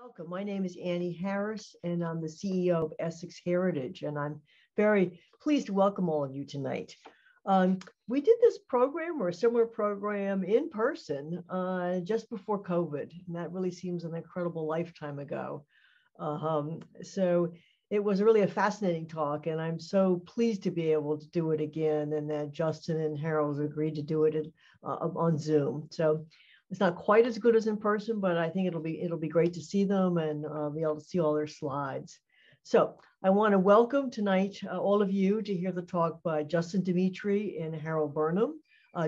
Welcome. My name is Annie Harris, and I'm the CEO of Essex Heritage, and I'm very pleased to welcome all of you tonight. We did this program or a similar program in person just before COVID, and that really seems an incredible lifetime ago. So it was really a fascinating talk, and I'm so pleased to be able to do it again, and that Justin and Harold agreed to do it on Zoom. So it's not quite as good as in person, but I think it'll be great to see them and be able to see all their slides. So I want to welcome tonight all of you to hear the talk by Justin Demetri and Harold Burnham.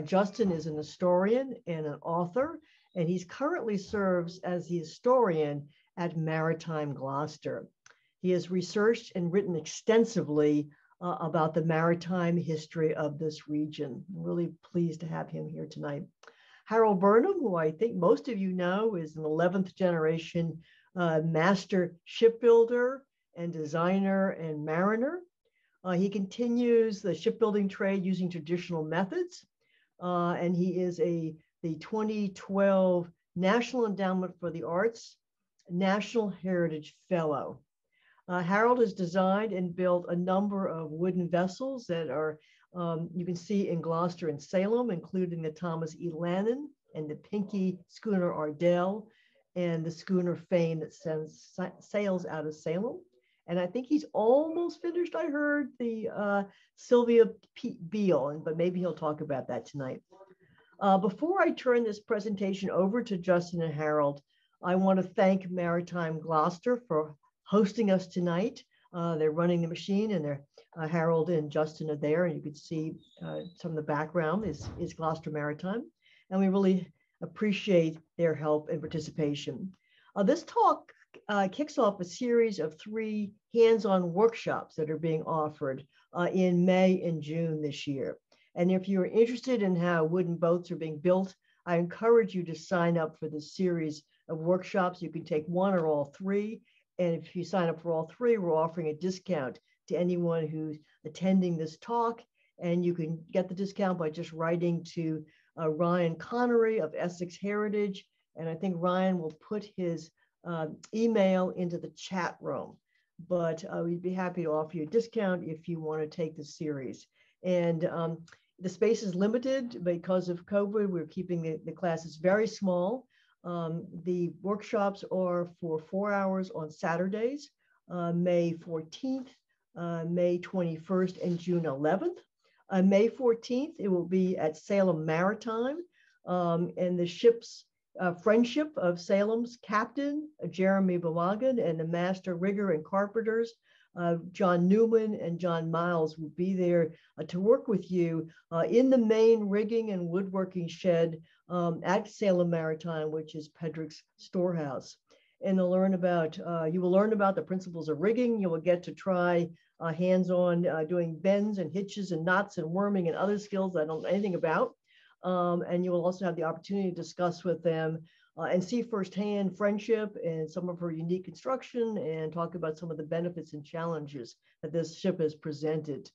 Justin is an historian and an author, and he's currently serves as the historian at Maritime, Gloucester. He has researched and written extensively about the maritime history of this region. I'm really pleased to have him here tonight. Harold Burnham, who I think most of you know, is an 11th generation master shipbuilder and designer and mariner. He continues the shipbuilding trade using traditional methods, and he is the 2012 National Endowment for the Arts National Heritage Fellow. Harold has designed and built a number of wooden vessels that are you can see in Gloucester and Salem, including the Thomas E. Lannon and the Pinky schooner Ardell and the schooner Fame that sails out of Salem. And I think he's almost finished. I heard the Sylvia Beale, but maybe he'll talk about that tonight. Before I turn this presentation over to Justin and Harold, I want to thank Maritime Gloucester for hosting us tonight. They're running the machine, and they're Harold and Justin are there, and you can see some of the background is Gloucester Maritime, and we really appreciate their help and participation. This talk kicks off a series of 3 hands-on workshops that are being offered in May and June this year. And if you're interested in how wooden boats are being built, I encourage you to sign up for this series of workshops. You can take 1 or all 3. And if you sign up for all 3, we're offering a discount to anyone who's attending this talk. And you can get the discount by just writing to Ryan Connery of Essex Heritage. And I think Ryan will put his email into the chat room. But we'd be happy to offer you a discount if you want to take the series. And the space is limited because of COVID. We're keeping the classes very small. The workshops are for 4 hours on Saturdays, May 14th, May 21st, and June 11th. May 14th, it will be at Salem Maritime, and the ship's Friendship of Salem's captain, Jeremy Balagan, and the master rigger and carpenters, John Newman and John Miles, will be there to work with you in the main rigging and woodworking shed at Salem Maritime, which is Pedrick's storehouse. And they'll learn about, you will learn about the principles of rigging. You will get to try hands-on doing bends and hitches and knots and worming and other skills that I don't know anything about. And you will also have the opportunity to discuss with them and see firsthand Friendship and some of her unique construction and talk about some of the benefits and challenges that this ship has presented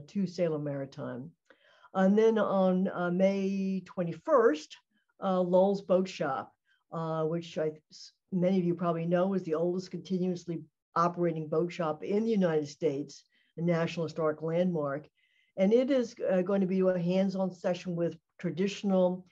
to Salem Maritime. And then on May 21st, Lowell's Boat Shop, which many of you probably know is the oldest continuously operating boat shop in the United States, a National Historic Landmark. And it is going to be a hands-on session with traditional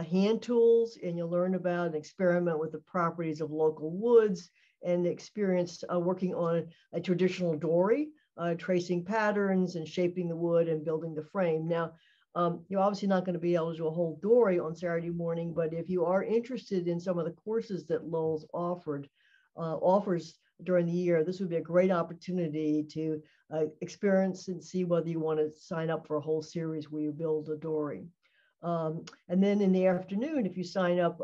hand tools, and you'll learn about and experiment with the properties of local woods and experience working on a traditional dory, tracing patterns and shaping the wood and building the frame. Now, you're obviously not going to be able to do a whole dory on Saturday morning, but if you are interested in some of the courses that Lowell's offers during the year, this would be a great opportunity to experience and see whether you want to sign up for a whole series where you build a dory. And then in the afternoon, if you sign up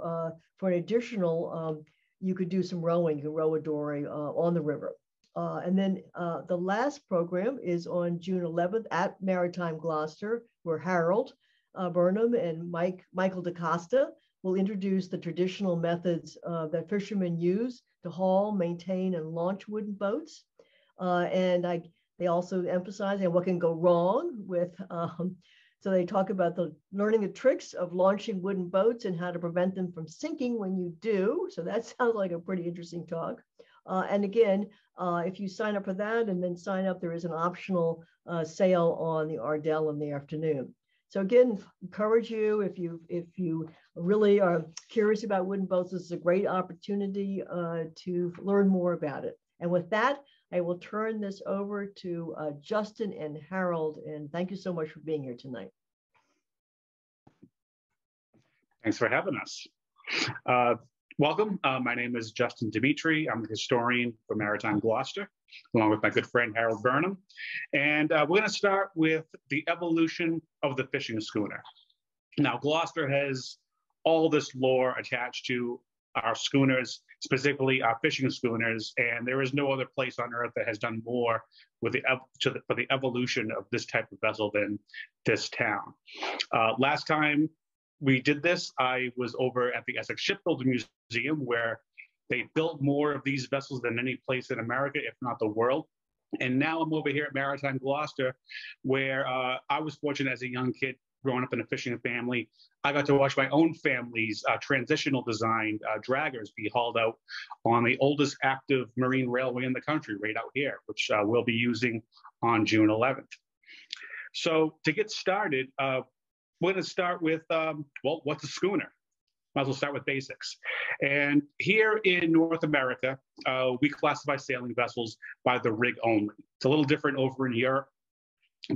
for an additional, you could do some rowing. You can row a dory on the river. And then the last program is on June 11th at Maritime Gloucester, where Harold Burnham and Michael DaCosta will introduce the traditional methods that fishermen use to haul, maintain, and launch wooden boats. They also emphasize what can go wrong with So they talk about learning the tricks of launching wooden boats and how to prevent them from sinking when you do. So that sounds like a pretty interesting talk. And again, if you sign up for that and then sign up, there is an optional sale on the Ardell in the afternoon. So again, encourage you, if you really are curious about wooden boats, this is a great opportunity to learn more about it. And with that, I will turn this over to Justin and Harold, and thank you so much for being here tonight. Thanks for having us. Welcome. My name is Justin Demetri. I'm a historian for Maritime Gloucester, along with my good friend Harold Burnham. And we're going to start with the evolution of the fishing schooner. Now, Gloucester has all this lore attached to our schooners, specifically our fishing schooners, and there is no other place on earth that has done more with for the evolution of this type of vessel than this town. Last time we did this, I was over at the Essex Shipbuilding Museum, where they built more of these vessels than any place in America, if not the world. And now I'm over here at Maritime Gloucester, where I was fortunate as a young kid growing up in a fishing family. I got to watch my own family's transitional designed draggers be hauled out on the oldest active marine railway in the country, right out here, which we'll be using on June 11th. So to get started, we're going to start with, well, what's a schooner? Might as well start with basics. And here in North America, we classify sailing vessels by the rig only. It's a little different over in Europe,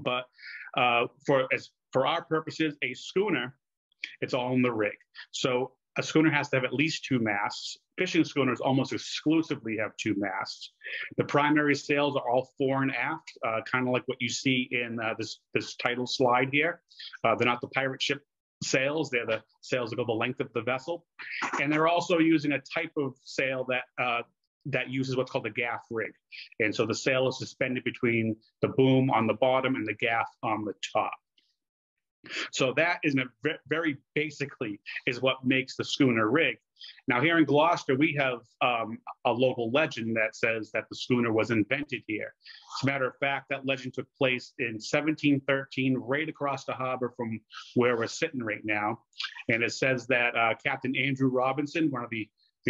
but for our purposes, a schooner, it's all in the rig. So a schooner has to have at least 2 masts. Fishing schooners almost exclusively have 2 masts. The primary sails are all fore and aft, kind of like what you see in this title slide here. They're not the pirate ship sails, they're the sails that go the length of the vessel. And they're also using a type of sail that uses what's called the gaff rig. And so the sail is suspended between the boom on the bottom and the gaff on the top. So that is very basically is what makes the schooner rig. Now here in Gloucester, we have a local legend that says that the schooner was invented here. As a matter of fact, that legend took place in 1713, right across the harbor from where we're sitting right now. And it says that Captain Andrew Robinson, one of the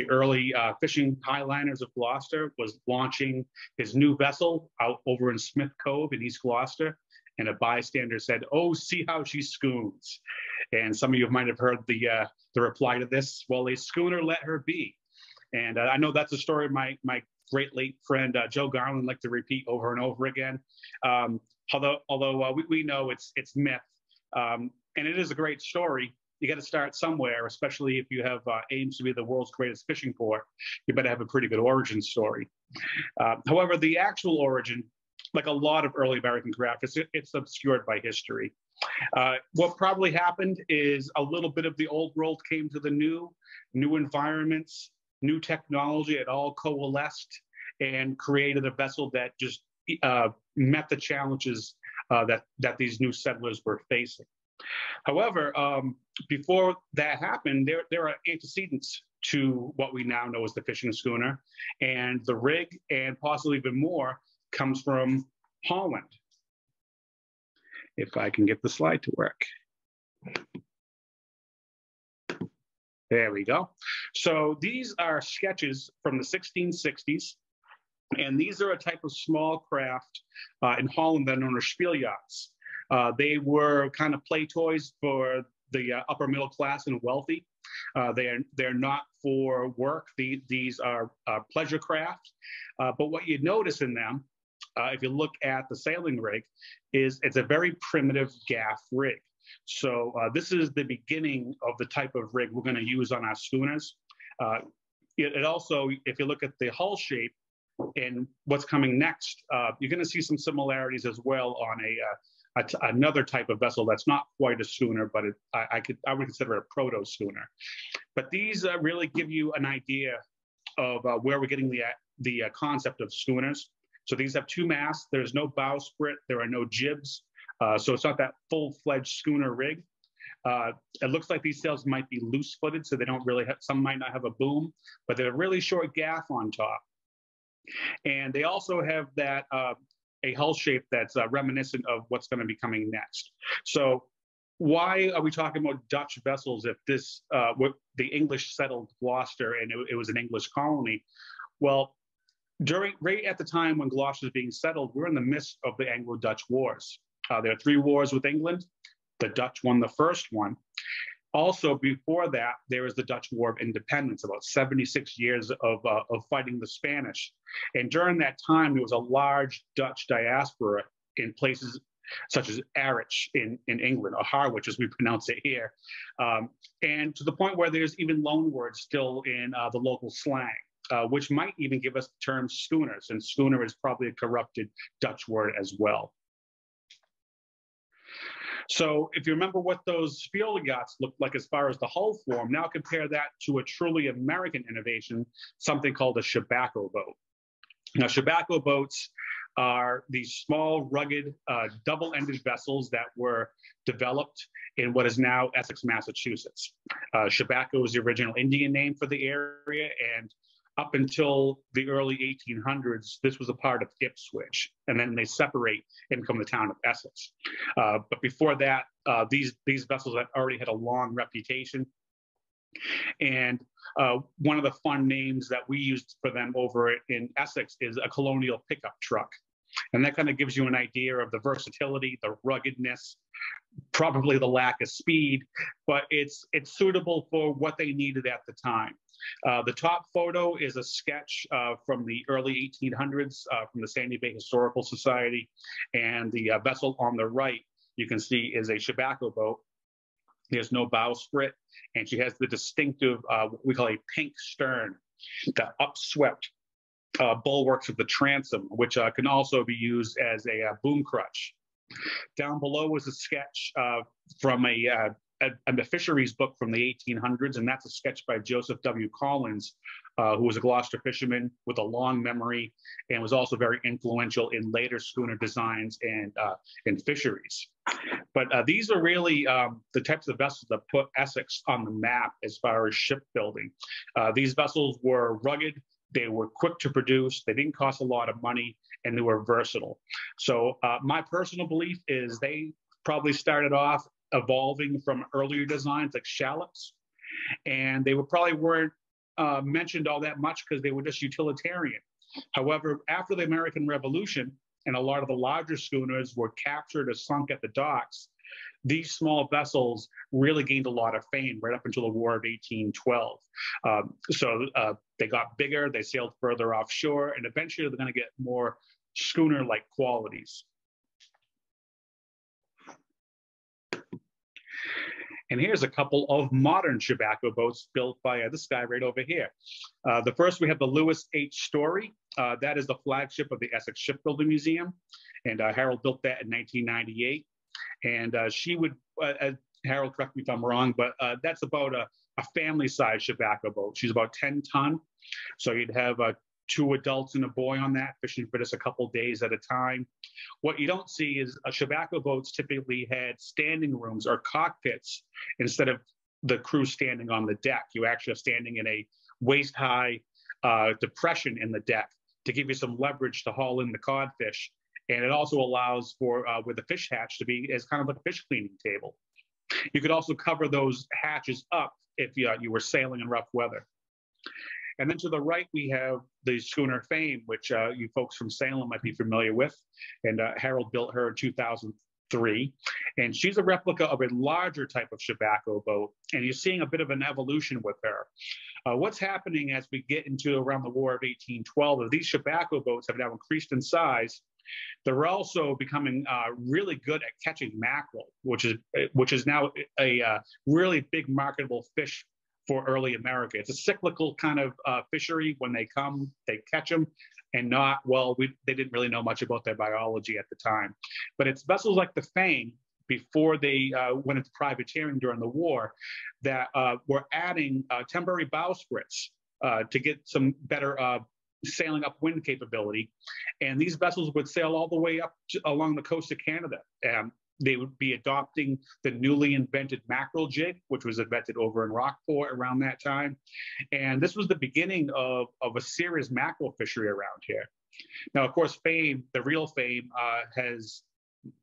early fishing highliners of Gloucester, was launching his new vessel out over in Smith Cove in East Gloucester. And a bystander said, "Oh, see how she scoons." And some of you might have heard the reply to this, "Well, a schooner let her be." And I know that's a story my great late friend Joe Garland liked to repeat over and over again. Although we know it's myth, and it is a great story. You got to start somewhere, especially if you have aims to be the world's greatest fishing port. You better have a pretty good origin story. However, the actual origin, like a lot of early American craft, it's obscured by history. What probably happened is a little bit of the old world came to the new environments, new technology. It all coalesced and created a vessel that just met the challenges that these new settlers were facing. However, before that happened, there are antecedents to what we now know as the fishing schooner, and the rig, and possibly even more, comes from Holland. If I can get the slide to work. There we go. So these are sketches from the 1660s, and these are a type of small craft in Holland that are known as spiel yachts. They were kind of play toys for the upper middle class and wealthy. They're not for work. These are pleasure craft. But what you notice in them, if you look at the sailing rig, is it's a very primitive gaff rig. So this is the beginning of the type of rig we're going to use on our schooners. It also, if you look at the hull shape and what's coming next, you're going to see some similarities as well on another type of vessel that's not quite a schooner, but I would consider it a proto schooner. But these really give you an idea of where we're getting the concept of schooners. So these have 2 masts. There's no bowsprit. There are no jibs. So it's not that full-fledged schooner rig. It looks like these sails might be loose-footed, so they don't really have, some might not have a boom, but they're a really short gaff on top. And they also have that a hull shape that's reminiscent of what's going to be coming next. So why are we talking about Dutch vessels if this, the English settled Gloucester and it was an English colony? Well, right at the time when Gloucester was being settled, we're in the midst of the Anglo-Dutch Wars. There are 3 wars with England. The Dutch won the first one. Also, before that, there was the Dutch War of Independence, about 76 years of fighting the Spanish. And during that time, there was a large Dutch diaspora in places such as Harwich in England, or Harwich as we pronounce it here. And to the point where there's even loanwords still in the local slang, which might even give us the term schooners. And schooner is probably a corrupted Dutch word as well. So if you remember what those Field yachts looked like as far as the hull form, now compare that to a truly American innovation, something called a Chebacco boat. Now, Chebacco boats are these small, rugged, double-ended vessels that were developed in what is now Essex, Massachusetts. Chebacco is the original Indian name for the area, and up until the early 1800s, this was a part of Ipswich, and then they separate and become the town of Essex. But before that, these vessels had already had a long reputation. And one of the fun names that we used for them over in Essex is a colonial pickup truck. And that kind of gives you an idea of the versatility, the ruggedness, probably the lack of speed, but it's suitable for what they needed at the time. The top photo is a sketch from the early 1800s from the Sandy Bay Historical Society. And the vessel on the right, you can see, is a Chebacco boat. There's no bowsprit, and she has the distinctive, what we call a pink stern, the upswept bulwarks of the transom, which can also be used as a boom crutch. Down below is a sketch from a fisheries book from the 1800s, and that's a sketch by Joseph W. Collins, who was a Gloucester fisherman with a long memory and was also very influential in later schooner designs and in fisheries. But these are really the types of vessels that put Essex on the map as far as shipbuilding. These vessels were rugged, they were quick to produce, they didn't cost a lot of money, and they were versatile. So my personal belief is they probably started off evolving from earlier designs like shallops, and they probably weren't mentioned all that much because they were just utilitarian. However, after the American Revolution, and a lot of the larger schooners were captured or sunk at the docks, these small vessels really gained a lot of fame right up until the War of 1812. So they got bigger, they sailed further offshore, and eventually they're going to get more schooner-like qualities. And here's a couple of modern Chebacco boats built by this guy right over here. The first, we have the Lewis H. Story. That is the flagship of the Essex Shipbuilding Museum. And Harold built that in 1998. And she would, Harold, correct me if I'm wrong, but that's about a family-sized Chebacco boat. She's about 10 ton. So you'd have 2 adults and a boy on that, fishing for just a couple days at a time. What you don't see is Chebacco boats typically had standing rooms or cockpits instead of the crew standing on the deck. You actually are standing in a waist-high depression in the deck to give you some leverage to haul in the codfish. And it also allows for where the fish hatch to be as kind of like a fish cleaning table. You could also cover those hatches up if you were sailing in rough weather. And then to the right, we have the schooner Fame, which you folks from Salem might be familiar with. And Harold built her in 2003. And she's a replica of a larger type of Chebacco boat. And you're seeing a bit of an evolution with her. What's happening as we get into around the War of 1812 is these Chebacco boats have now increased in size. They're also becoming really good at catching mackerel, which is now a really big marketable fish for early America. It's a cyclical kind of fishery. When they come, they catch them, and not, well, they didn't really know much about their biology at the time. But it's vessels like the Fame, before they went into privateering during the war, that were adding temporary bowsprits to get some better sailing upwind capability. And these vessels would sail all the way up along the coast of Canada. They would be adopting the newly invented mackerel jig, which was invented over in Rockport around that time. And this was the beginning of a serious mackerel fishery around here. Now, of course, Fame, the real Fame, has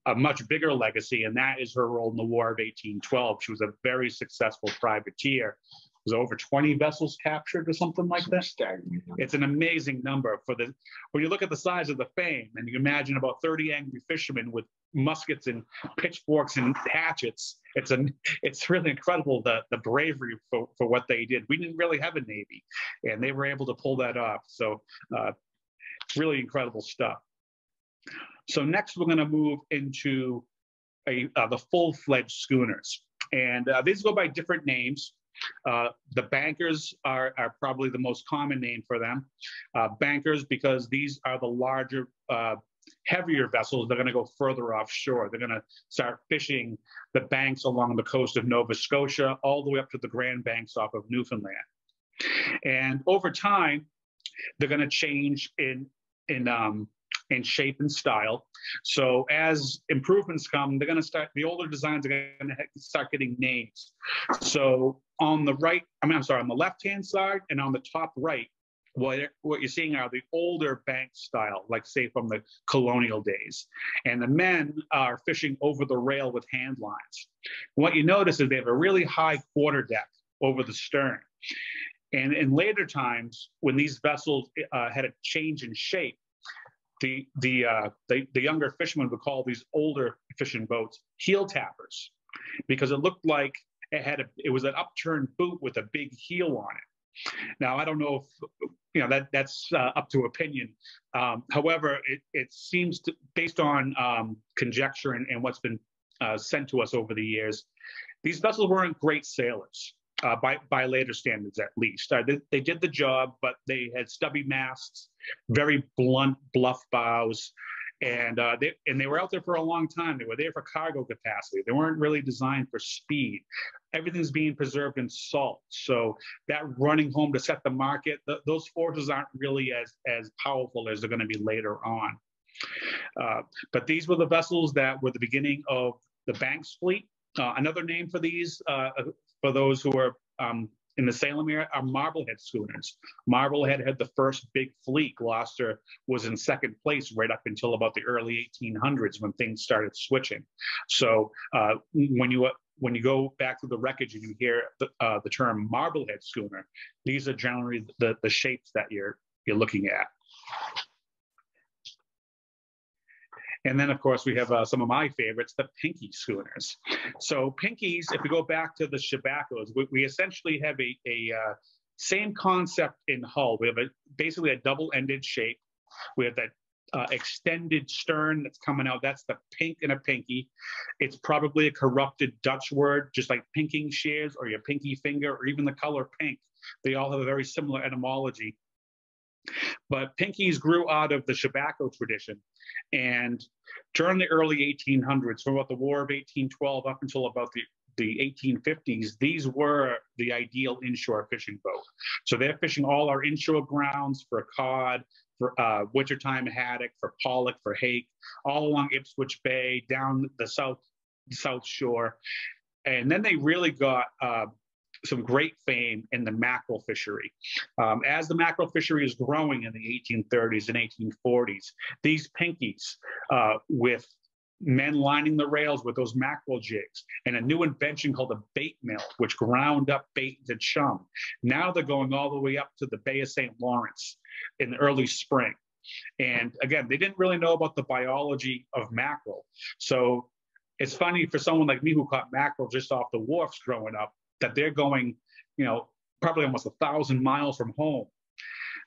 a much bigger legacy, and that is her role in the War of 1812. She was a very successful privateer. Was over 20 vessels captured or something like that. It's an amazing number for the, when you look at the size of the Fame and you imagine about 30 angry fishermen with muskets and pitchforks and hatchets. It's really incredible the bravery for what they did. We didn't really have a Navy, and they were able to pull that off. So really incredible stuff. So next we're going to move into the full-fledged schooners. And these go by different names. The bankers are probably the most common name for them. Bankers, because these are the larger, heavier vessels. They're going to go further offshore. They're going to start fishing the banks along the coast of Nova Scotia, all the way up to the Grand Banks off of Newfoundland. And over time, they're going to change in shape and style. So as improvements come, they're going to start, the older designs are going to start getting names. So on the right, on the left-hand side and on the top right, what you're seeing are the older bank style, like say from the colonial days. And the men are fishing over the rail with hand lines. What you notice is they have a really high quarterdeck over the stern. And in later times, when these vessels had a change in shape, the younger fishermen would call these older fishing boats heel tappers, because it looked like it was an upturned boot with a big heel on it. Now, I don't know if that's up to opinion. However, it seems to, based on conjecture and what's been sent to us over the years, these vessels weren't great sailors. By later standards, at least. They did the job, but they had stubby masts, very blunt, bluff bows, and they were out there for a long time. They were there for cargo capacity. They weren't really designed for speed. Everything's being preserved in salt, so that running home to set the market, those forces aren't really as powerful as they're going to be later on. But these were the vessels that were the beginning of the Banks fleet. Another name for these, for those who are in the Salem area, are Marblehead schooners. Marblehead had the first big fleet. Gloucester was in second place right up until about the early 1800s when things started switching. So when you go back to the wreckage and you hear the term Marblehead schooner, these are generally the shapes that you're looking at. And then, of course, we have some of my favorites, the Pinky schooners. So Pinkies, if we go back to the Chebaccos, we essentially have a same concept in hull. We have basically a double-ended shape. We have that extended stern that's coming out. That's the pink in a pinky. It's probably a corrupted Dutch word, just like pinking shears or your pinky finger or even the color pink. They all have a very similar etymology. But pinkies grew out of the Chebacco tradition. And during the early 1800s, from about the War of 1812 up until about the 1850s, these were the ideal inshore fishing boat. So they're fishing all our inshore grounds for cod, for wintertime haddock, for pollock, for hake, all along Ipswich Bay, down the south shore. And then they really got some great fame in the mackerel fishery. As the mackerel fishery is growing in the 1830s and 1840s, these pinkies with men lining the rails with those mackerel jigs and a new invention called a bait mill, which ground up bait into chum. Now they're going all the way up to the Bay of St. Lawrence in the early spring. And again, they didn't really know about the biology of mackerel. So it's funny for someone like me who caught mackerel just off the wharfs growing up, that they're going, probably almost 1,000 miles from home.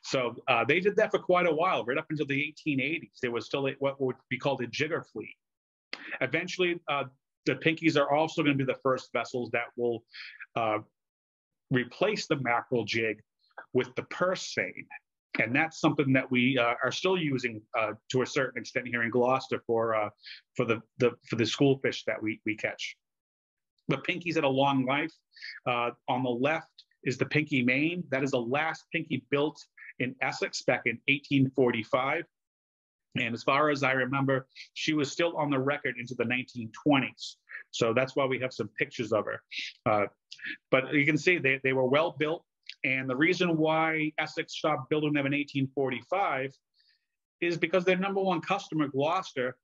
So they did that for quite a while, right up until the 1880s. There was still what would be called a jigger fleet. Eventually, the Pinkies are also going to be the first vessels that will replace the mackerel jig with the purse seine. And that's something that we are still using to a certain extent here in Gloucester for the school fish that we catch. The Pinkies had a long life. On the left is the Pinky Main. That is the last Pinky built in Essex back in 1845. And as far as I remember, she was still on the record into the 1920s. So that's why we have some pictures of her. But you can see they were well built. And the reason why Essex stopped building them in 1845 is because their number one customer, Gloucester,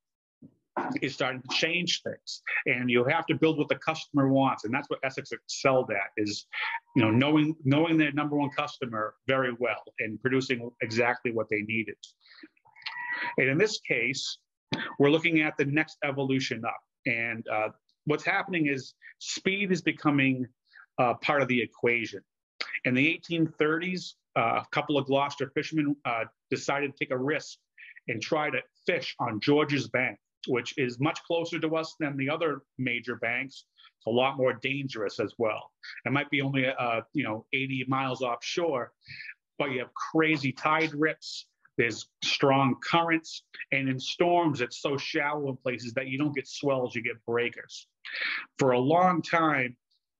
is starting to change things, and you have to build what the customer wants, and that's what Essex excelled at, is knowing their number one customer very well and producing exactly what they needed. And in this case, we're looking at the next evolution up, and what's happening is speed is becoming part of the equation. In the 1830s, a couple of Gloucester fishermen decided to take a risk and try to fish on George's Bank, which is much closer to us than the other major banks. It's a lot more dangerous as well. It might be only 80 miles offshore, but you have crazy tide rips, there's strong currents, and in storms, it's so shallow in places that you don't get swells, you get breakers. For a long time,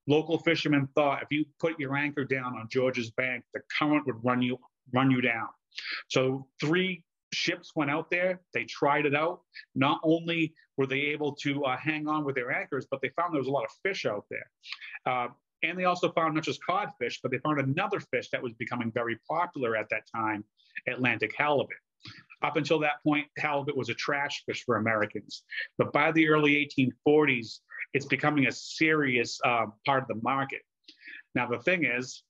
local fishermen thought if you put your anchor down on George's Bank, the current would run you down. So 3 ships went out there, they tried it out. Not only were they able to hang on with their anchors, but they found there was a lot of fish out there. And they also found not just codfish, but they found another fish that was becoming very popular at that time, Atlantic halibut. Up until that point, halibut was a trash fish for Americans. But by the early 1840s, it's becoming a serious part of the market. Now, the thing is,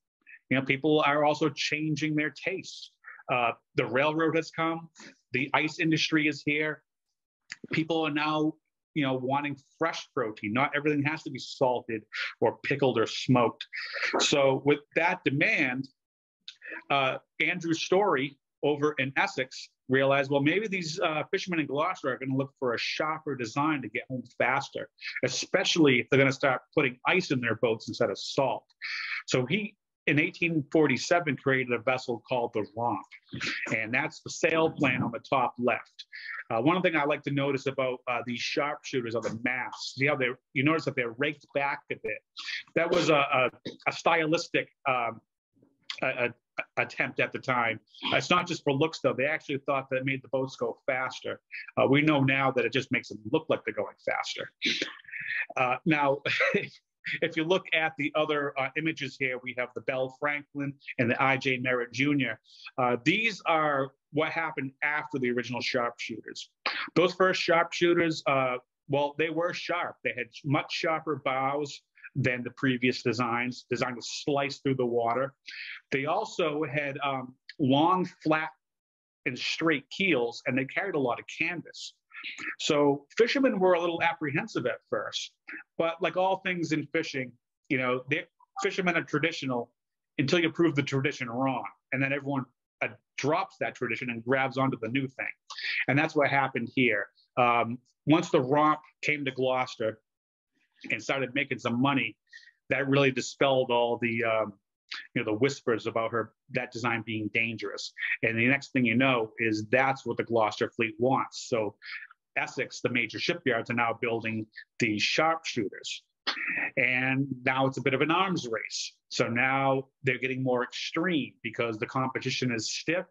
people are also changing their tastes. The railroad has come, the ice industry is here. People are now, wanting fresh protein. Not everything has to be salted or pickled or smoked. So with that demand, Andrew Story over in Essex realized, well, maybe these fishermen in Gloucester are going to look for a sharper design to get home faster, especially if they're going to start putting ice in their boats instead of salt. So he, in 1847, created a vessel called the Romp, and that's the sail plan on the top left. One thing I like to notice about these sharpshooters are the masts. See how you notice that they're raked back a bit. That was a stylistic attempt at the time. It's not just for looks, though. They actually thought that it made the boats go faster. We know now that it just makes them look like they're going faster. Now, if you look at the other images here, we have the Belle Franklin and the I.J. Merritt Jr. These are what happened after the original sharpshooters. Those first sharpshooters, well, they were sharp. They had much sharper bows than the previous designs, designed to slice through the water. They also had long, flat, and straight keels, and they carried a lot of canvas. So fishermen were a little apprehensive at first, but like all things in fishing, fishermen are traditional until you prove the tradition wrong, and then everyone drops that tradition and grabs onto the new thing. And that's what happened here. Once the Romp came to Gloucester and started making some money, that really dispelled all the the whispers about that design being dangerous. And the next thing you know is that's what the Gloucester fleet wants. So Essex, the major shipyards, are now building the sharpshooters. And now it's a bit of an arms race. So now they're getting more extreme because the competition is stiff.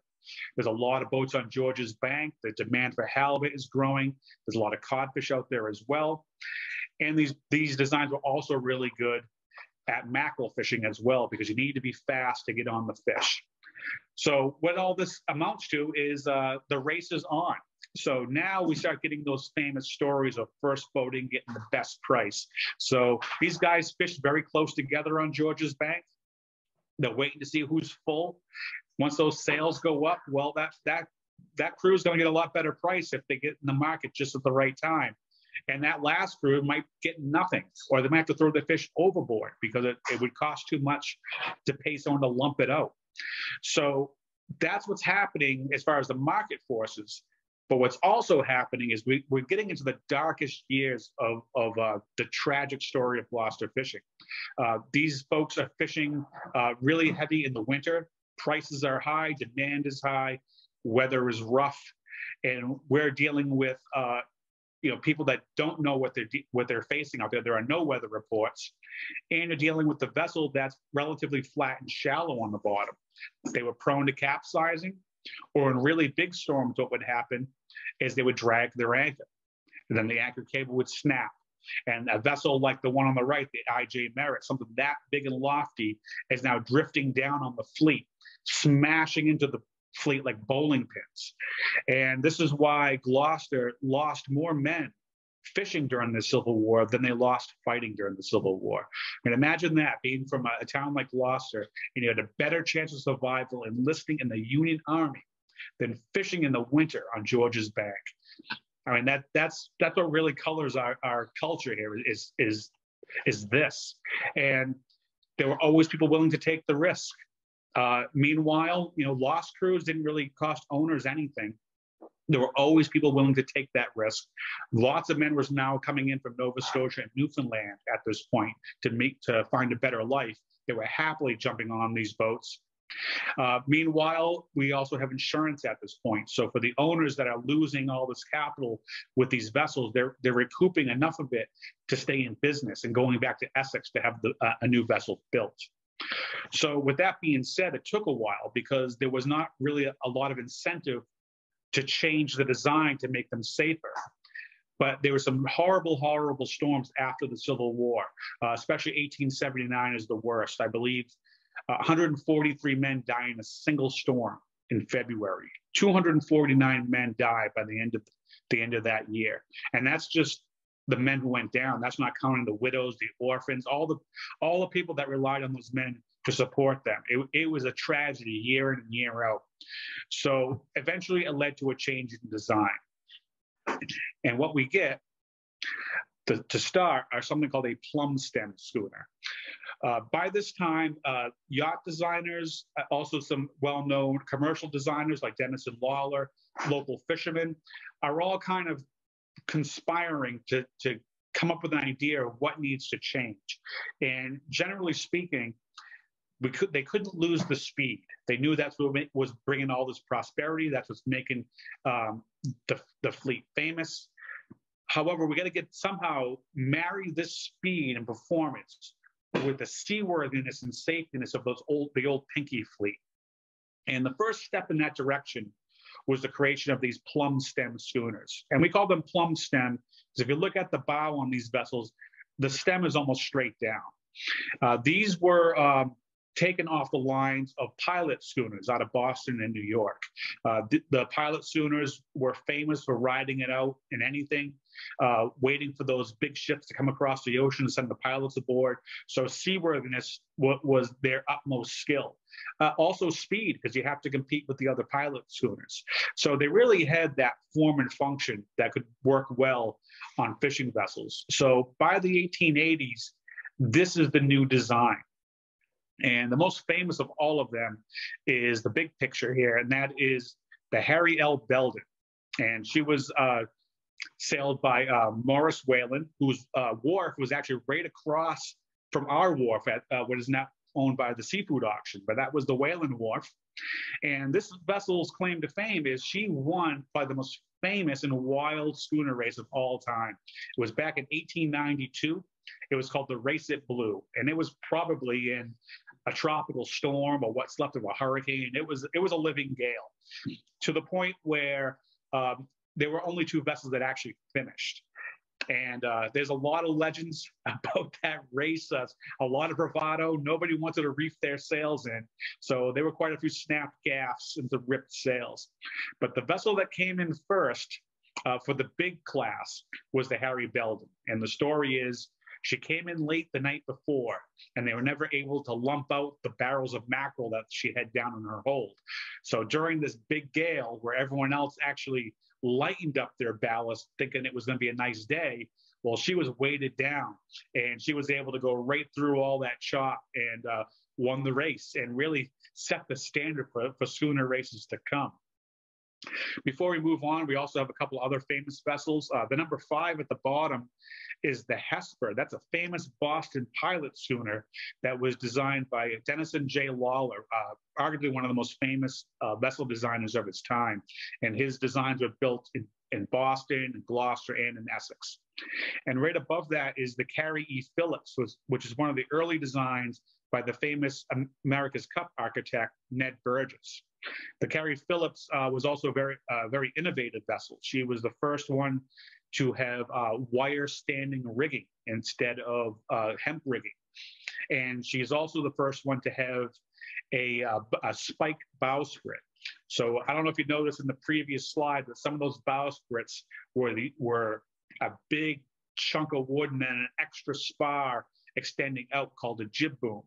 There's a lot of boats on George's Bank. The demand for halibut is growing. There's a lot of codfish out there as well. And these designs were also really good at mackerel fishing as well, because you need to be fast to get on the fish. So what all this amounts to is the race is on. So now we start getting those famous stories of first boating getting the best price. So these guys fished very close together on George's Bank. They're waiting to see who's full. Once those sails go up, well, that crew is going to get a lot better price if they get in the market just at the right time. And that last crew might get nothing, or they might have to throw the fish overboard because it would cost too much to pay someone to lump it out. So that's what's happening as far as the market forces. But what's also happening is we're getting into the darkest years of the tragic story of Gloucester fishing. These folks are fishing really heavy in the winter. Prices are high, demand is high, weather is rough, and we're dealing with people that don't know what they're facing out there. There are no weather reports, and you're dealing with the vessel that's relatively flat and shallow on the bottom. They were prone to capsizing, or in really big storms, what would happen is they would drag their anchor, and then the anchor cable would snap. And a vessel like the one on the right, the I.J. Merritt, something that big and lofty, is now drifting down on the fleet, smashing into the fleet like bowling pins. And this is why Gloucester lost more men fishing during the Civil War than they lost fighting during the Civil War. And imagine that, being from a town like Gloucester, and you had a better chance of survival enlisting in the Union Army than fishing in the winter on George's Bank. I mean, that's what really colors our culture here is this. And there were always people willing to take the risk. Meanwhile, lost crews didn't really cost owners anything. There were always people willing to take that risk. Lots of men were now coming in from Nova Scotia and Newfoundland at this point to find a better life. They were happily jumping on these boats. Meanwhile, we also have insurance at this point. So for the owners that are losing all this capital with these vessels, they're recouping enough of it to stay in business and going back to Essex to have a new vessel built. So with that being said, it took a while because there was not really a lot of incentive to change the design to make them safer. But there were some horrible, horrible storms after the Civil War, especially 1879 is the worst. I believe 143 men died in a single storm in February. 249 men died by the end of that year. And that's just the men who went down. That's not counting the widows, the orphans, all the people that relied on those men to support them. It was a tragedy year in and year out. So eventually it led to a change in design. And what we get to start are something called a plumb stem schooner. By this time, yacht designers, also some well-known commercial designers like Dennis and Lawler, local fishermen, are all kind of conspiring to come up with an idea of what needs to change. And generally speaking, they couldn't lose the speed. They knew that's what was bringing all this prosperity. That's what's making the fleet famous. However, we got to somehow marry this speed and performance with the seaworthiness and safetiness of the old Pinky fleet. And the first step in that direction was the creation of these plumb stem schooners. And we call them plumb stem because if you look at the bow on these vessels, the stem is almost straight down. These were taken off the lines of pilot schooners out of Boston and New York. The pilot schooners were famous for riding it out in anything, waiting for those big ships to come across the ocean and send the pilots aboard. So seaworthiness was their utmost skill. Also speed, because you have to compete with the other pilot schooners. So they really had that form and function that could work well on fishing vessels. So by the 1880s, this is the new design. And the most famous of all of them is the big picture here, and that is the Harry L Belden. And she was sailed by Morris Whalen, whose wharf was actually right across from our wharf at what is now owned by the seafood auction, but that was the Whalen wharf. And this vessel's claim to fame is she won by the most famous and wild schooner race of all time. It was back in 1892. It was called the Race at Blue, and it was probably in a tropical storm or what's left of a hurricane. It was a living gale, to the point where there were only two vessels that actually finished. And there's a lot of legends about that race, a lot of bravado. Nobody wanted to reef their sails in. So there were quite a few snapped gaffs and some ripped sails. But the vessel that came in first for the big class was the Harry Belden. And the story is she came in late the night before, and they were never able to lump out the barrels of mackerel that she had down in her hold. So during this big gale, where everyone else actually lightened up their ballast, thinking it was going to be a nice day, well, she was weighted down, and she was able to go right through all that chop and won the race and really set the standard for schooner races to come. Before we move on, we also have a couple other famous vessels. The number 5 at the bottom is the Hesper. That's a famous Boston pilot schooner that was designed by Denison J. Lawler, arguably one of the most famous vessel designers of its time. And his designs were built in Boston, in Gloucester, and in Essex. And right above that is the Carrie E. Phillips, which is one of the early designs by the famous America's Cup architect, Ned Burgess. The Carrie Phillips was also a very innovative vessel. She was the first one to have wire standing rigging instead of hemp rigging. And she's also the first one to have a spike bowsprit. So I don't know if you noticed in the previous slide that some of those bowsprits were a big chunk of wood and then an extra spar extending out called a jib boom.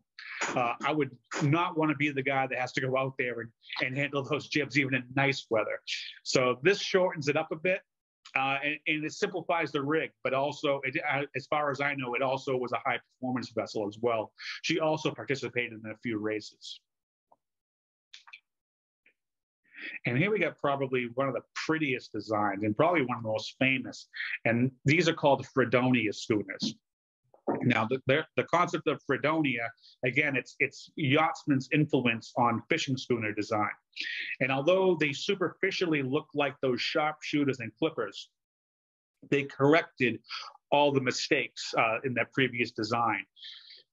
I would not want to be the guy that has to go out there and handle those jibs even in nice weather. So this shortens it up a bit. And it simplifies the rig, but also, as far as I know, it also was a high performance vessel as well. She also participated in a few races. And here we got probably one of the prettiest designs and probably one of the most famous. And these are called the Fredonia Schooners. Now, the concept of Fredonia, again, it's yachtsman's influence on fishing schooner design. And although they superficially look like those sharpshooters and clippers, they corrected all the mistakes in that previous design.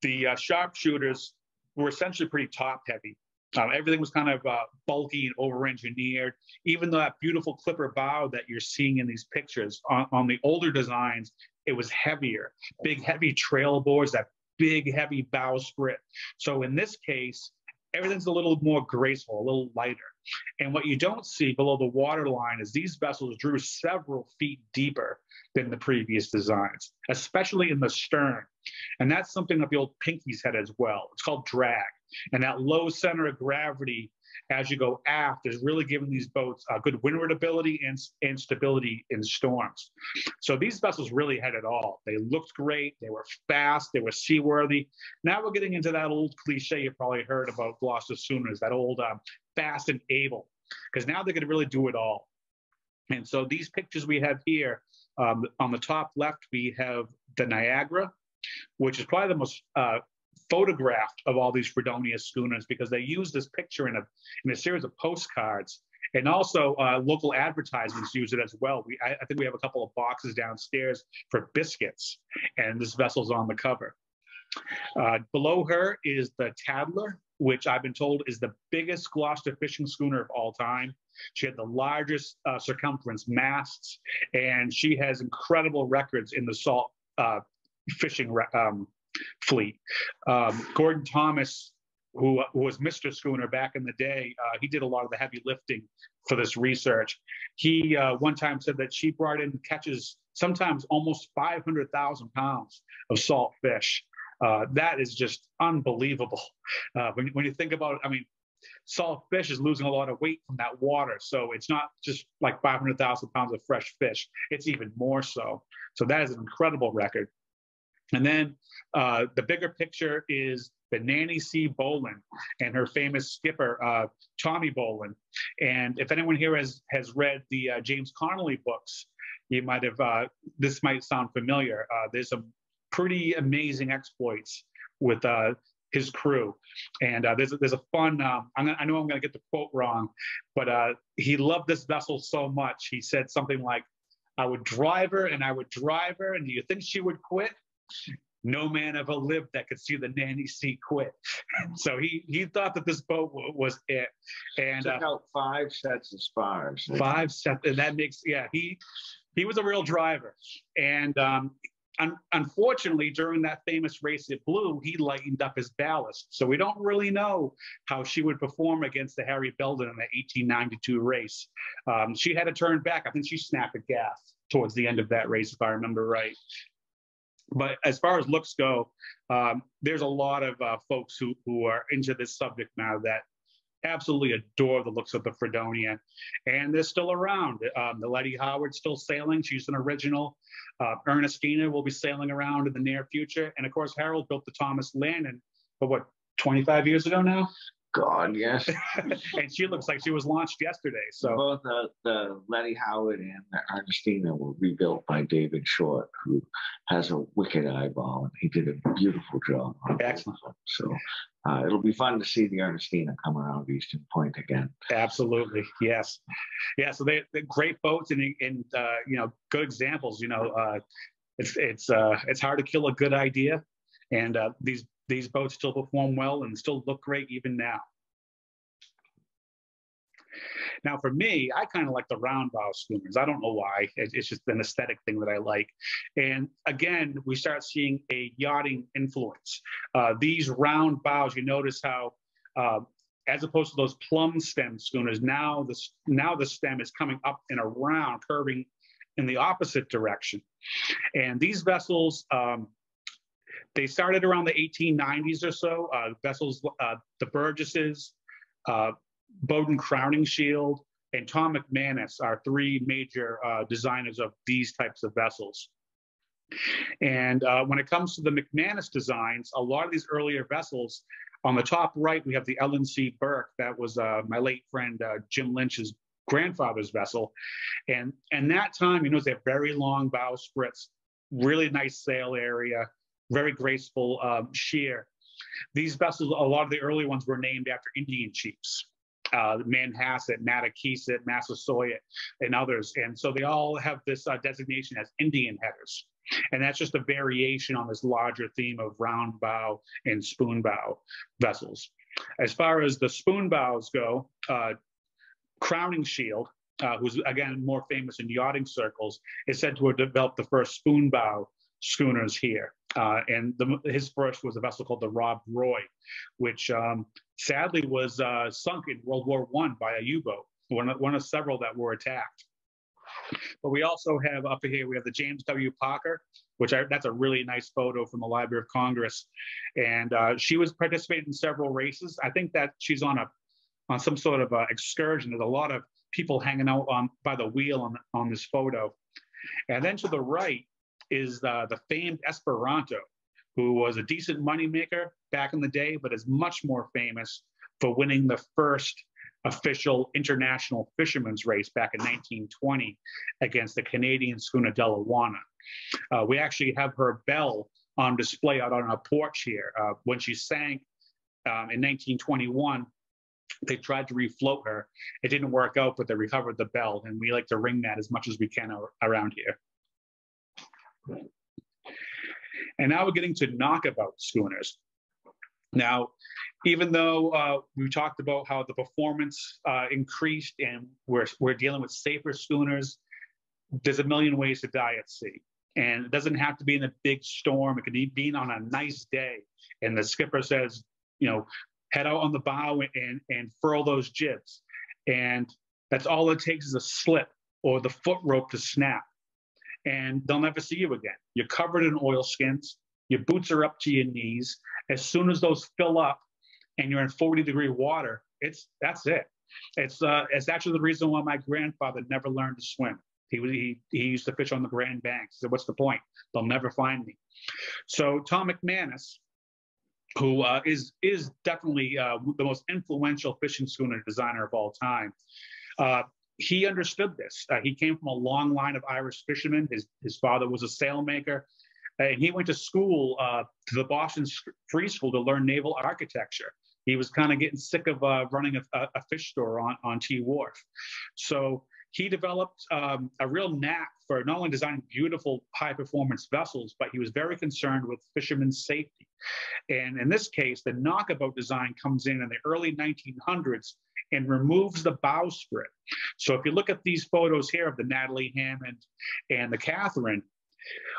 The sharpshooters were essentially pretty top-heavy. Everything was kind of bulky and over-engineered. Even though that beautiful clipper bow that you're seeing in these pictures, on the older designs, it was heavier, big, heavy trail boards, that big, heavy bowsprit. So in this case, everything's a little more graceful, a little lighter. And what you don't see below the waterline is these vessels drew several feet deeper than the previous designs, especially in the stern. And that's something that the old Pinkies had as well. It's called drag. And that low center of gravity as you go aft is really giving these boats good windward ability and stability in storms. So these vessels really had it all. They looked great. They were fast. They were seaworthy. Now we're getting into that old cliche you probably heard about Gloucester Schooners, that old fast and able, because now they could really do it all. And so these pictures we have here, on the top left, we have the Niagara, which is probably the most photographed of all these Fredonia schooners, because they use this picture in a series of postcards, and also local advertisements use it as well. I think we have a couple of boxes downstairs for biscuits, and this vessel's on the cover. Below her is the Tadler, which I've been told is the biggest Gloucester fishing schooner of all time. She had the largest circumference masts, and she has incredible records in the salt fishing fleet. Gordon Thomas, who was Mr. Schooner back in the day, he did a lot of the heavy lifting for this research. He one time said that she brought in catches sometimes almost 500,000 pounds of salt fish. That is just unbelievable. When you think about it, I mean, salt fish is losing a lot of weight from that water. So it's not just like 500,000 pounds of fresh fish. It's even more so. So that is an incredible record. And then the bigger picture is the Nanny C. Bolin and her famous skipper, Tommy Bolin. And if anyone here has read the James Connolly books, you might have, this might sound familiar. There's some pretty amazing exploits with his crew. And there's a fun, I know I'm going to get the quote wrong, but he loved this vessel so much. He said something like, I would drive her and I would drive her, and do you think she would quit? No man ever lived that could see the Nanny C quit. So he thought that this boat was it. And took out 5 sets of spars. 5 sets, and that makes, yeah, he was a real driver. And unfortunately, during that famous race at Blue, he lightened up his ballast. So we don't really know how she would perform against the Harry Belden in the 1892 race. She had to turn back. I think she snapped a gas towards the end of that race, if I remember right. But as far as looks go, there's a lot of folks who are into this subject now that absolutely adore the looks of the Fredonia, and they're still around. The Letty Howard's still sailing. She's an original. Ernestina will be sailing around in the near future. And of course, Harold built the Thomas Landon, but what, 25 years ago now? God, yes. And she looks like she was launched yesterday. So both the Letty Howard and the Ernestina were rebuilt by David Short, who has a wicked eyeball, and he did a beautiful job. Excellent. So it'll be fun to see the Ernestina come around Eastern Point again. Absolutely, yes, yeah. So they're great boats, and you know, good examples. You know, it's hard to kill a good idea, and these boats still perform well and still look great even now. Now, for me, I kind of like the round bow schooners. I don't know why. It's just an aesthetic thing that I like. And again, we start seeing a yachting influence. These round bows, you notice how, as opposed to those plumb stem schooners, now the stem is coming up and around, curving in the opposite direction. And these vessels, they started around the 1890s or so. Vessels, the Burgesses, Bowden Crowning Shield, and Tom Mcmanus are three major designers of these types of vessels. And when it comes to the Mcmanus designs, a lot of these earlier vessels, on the top right, we have the L&C Burke. That was my late friend Jim Lynch's grandfather's vessel. And that time, you know, they have very long bowsprits, really nice sail area, very graceful sheer. These vessels, a lot of the early ones were named after Indian chiefs, Manhasset, Mattakesett, Massasoit, and others. And so they all have this designation as Indian headers. And that's just a variation on this larger theme of round bow and spoon bow vessels. As far as the spoon bows go, Crowning Shield, who's again more famous in yachting circles, is said to have developed the first spoon bow schooners here. And his first was a vessel called the Rob Roy, which sadly was sunk in World War I by a U-boat, one of several that were attacked. But we also have up here, we have the James W. Parker, that's a really nice photo from the Library of Congress. And she was participating in several races. I think that she's on some sort of excursion. There's a lot of people hanging out by the wheel on this photo. And then to the right is the famed Esperanto, who was a decent moneymaker back in the day, but is much more famous for winning the first official international fisherman's race back in 1920 against the Canadian schooner Delawana. We actually have her bell on display out on our porch here. When she sank in 1921, they tried to refloat her. It didn't work out, but they recovered the bell, and we like to ring that as much as we can around here. And now we're getting to knockabout schooners. Now, even though we talked about how the performance increased and we're dealing with safer schooners, there's a million ways to die at sea. And it doesn't have to be in a big storm. It could be on a nice day. And the skipper says, you know, head out on the bow and furl those jibs. And that's all it takes is a slip or the foot rope to snap. And they'll never see you again. You're covered in oilskins. Your boots are up to your knees. As soon as those fill up and you're in 40-degree water, that's it. It's actually the reason why my grandfather never learned to swim. He used to fish on the Grand Banks. So what's the point? They'll never find me. So Tom Mcmanus, who is definitely the most influential fishing schooner designer of all time, he understood this. He came from a long line of Irish fishermen. His father was a sailmaker. And he went to school, to the Boston Free School, to learn naval architecture. He was kind of getting sick of running a fish store on T Wharf. So he developed a real knack for not only designing beautiful high-performance vessels, but he was very concerned with fishermen's safety. And in this case, the knockabout design comes in the early 1900s and removes the bowsprit. So if you look at these photos here of the Natalie Hammond and the Catherine,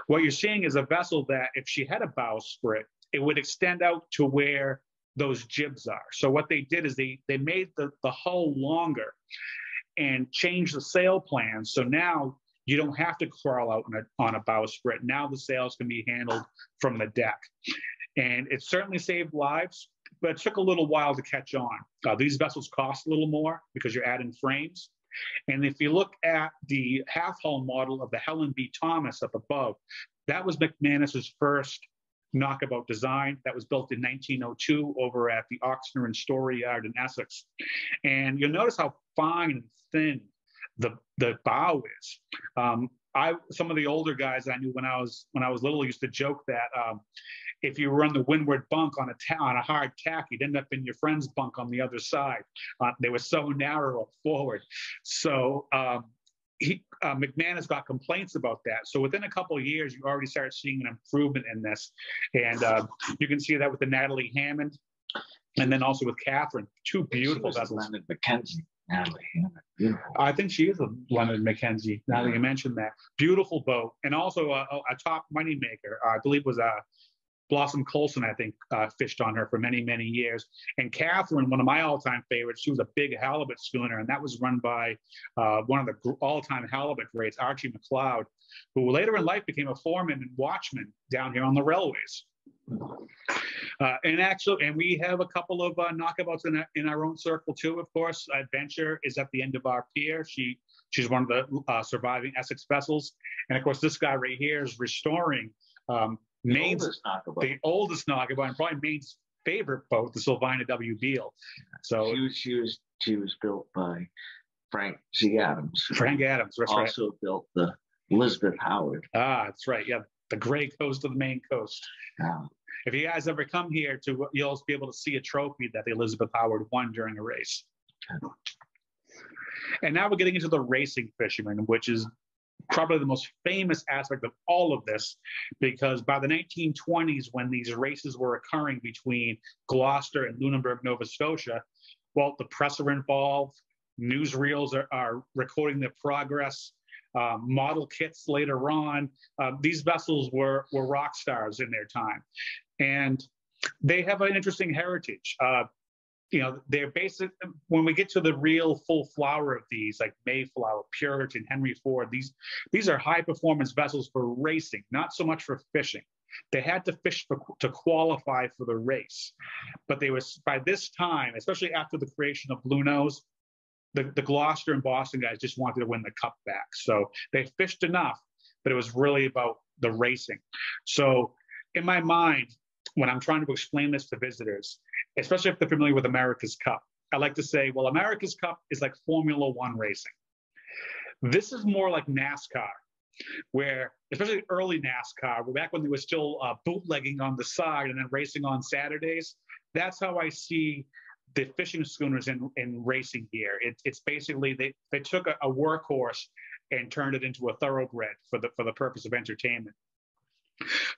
what you're seeing is a vessel that if she had a bowsprit, it would extend out to where those jibs are. So what they did is they made the hull longer and changed the sail plan. So now you don't have to crawl out on a bowsprit. Now the sails can be handled from the deck. And it certainly saved lives, but it took a little while to catch on. These vessels cost a little more because you're adding frames. And if you look at the half-hull model of the Helen B. Thomas up above, that was Mcmanus's first knockabout design. That was built in 1902 over at the Oxner and Story Yard in Essex. And you'll notice how fine and thin the bow is. Some of the older guys I knew when I was little used to joke that if you run the windward bunk on a hard tack, you'd end up in your friend's bunk on the other side. They were so narrow forward. So Mcmanus got complaints about that. So within a couple of years, you already started seeing an improvement in this. And you can see that with the Natalie Hammond and then also with Catherine, two beautiful vessels. Leonard Mackenzie. Natalie Hammond, beautiful. I think she is a Leonard Mackenzie, now that you mentioned that. Beautiful boat. And also a top money maker, I believe was Blossom Colson, I think, fished on her for many, many years. And Catherine, one of my all-time favorites, she was a big halibut schooner, and that was run by one of the all-time halibut greats, Archie McLeod, who later in life became a foreman and watchman down here on the railways. And we have a couple of knockabouts in our own circle too. Of course, Adventure is at the end of our pier. She's one of the surviving Essex vessels, and of course, this guy right here is restoring the oldest knockabout, and probably Maine's favorite boat, the Sylvina W. Beale. So she was built by Frank Z. Adams. Frank Adams, that's right. Also built the Elizabeth Howard. Ah, that's right. Yeah, the gray coast of the Maine coast. Yeah. If you guys ever come here, you'll be able to see a trophy that the Elizabeth Howard won during a race. And now we're getting into the racing fishermen, which is probably the most famous aspect of all of this, because by the 1920s, when these races were occurring between Gloucester and Lunenburg, Nova Scotia, well, the press are involved, newsreels are recording their progress, model kits later on. These vessels were rock stars in their time. And they have an interesting heritage. They're basic. When we get to the real full flower of these, like Mayflower, Puritan, Henry Ford, these are high performance vessels for racing, not so much for fishing. They had to fish to qualify for the race. But they was, by this time, especially after the creation of Blue Nose, the Gloucester and Boston guys just wanted to win the cup back. So they fished enough, but it was really about the racing. So in my mind, when I'm trying to explain this to visitors, especially if they're familiar with America's Cup, I like to say, well, America's Cup is like Formula One racing. This is more like NASCAR, where, especially early NASCAR, back when they were still bootlegging on the side and then racing on Saturdays, that's how I see the fishing schooners in racing here. It's basically, they took a workhorse and turned it into a thoroughbred for the purpose of entertainment.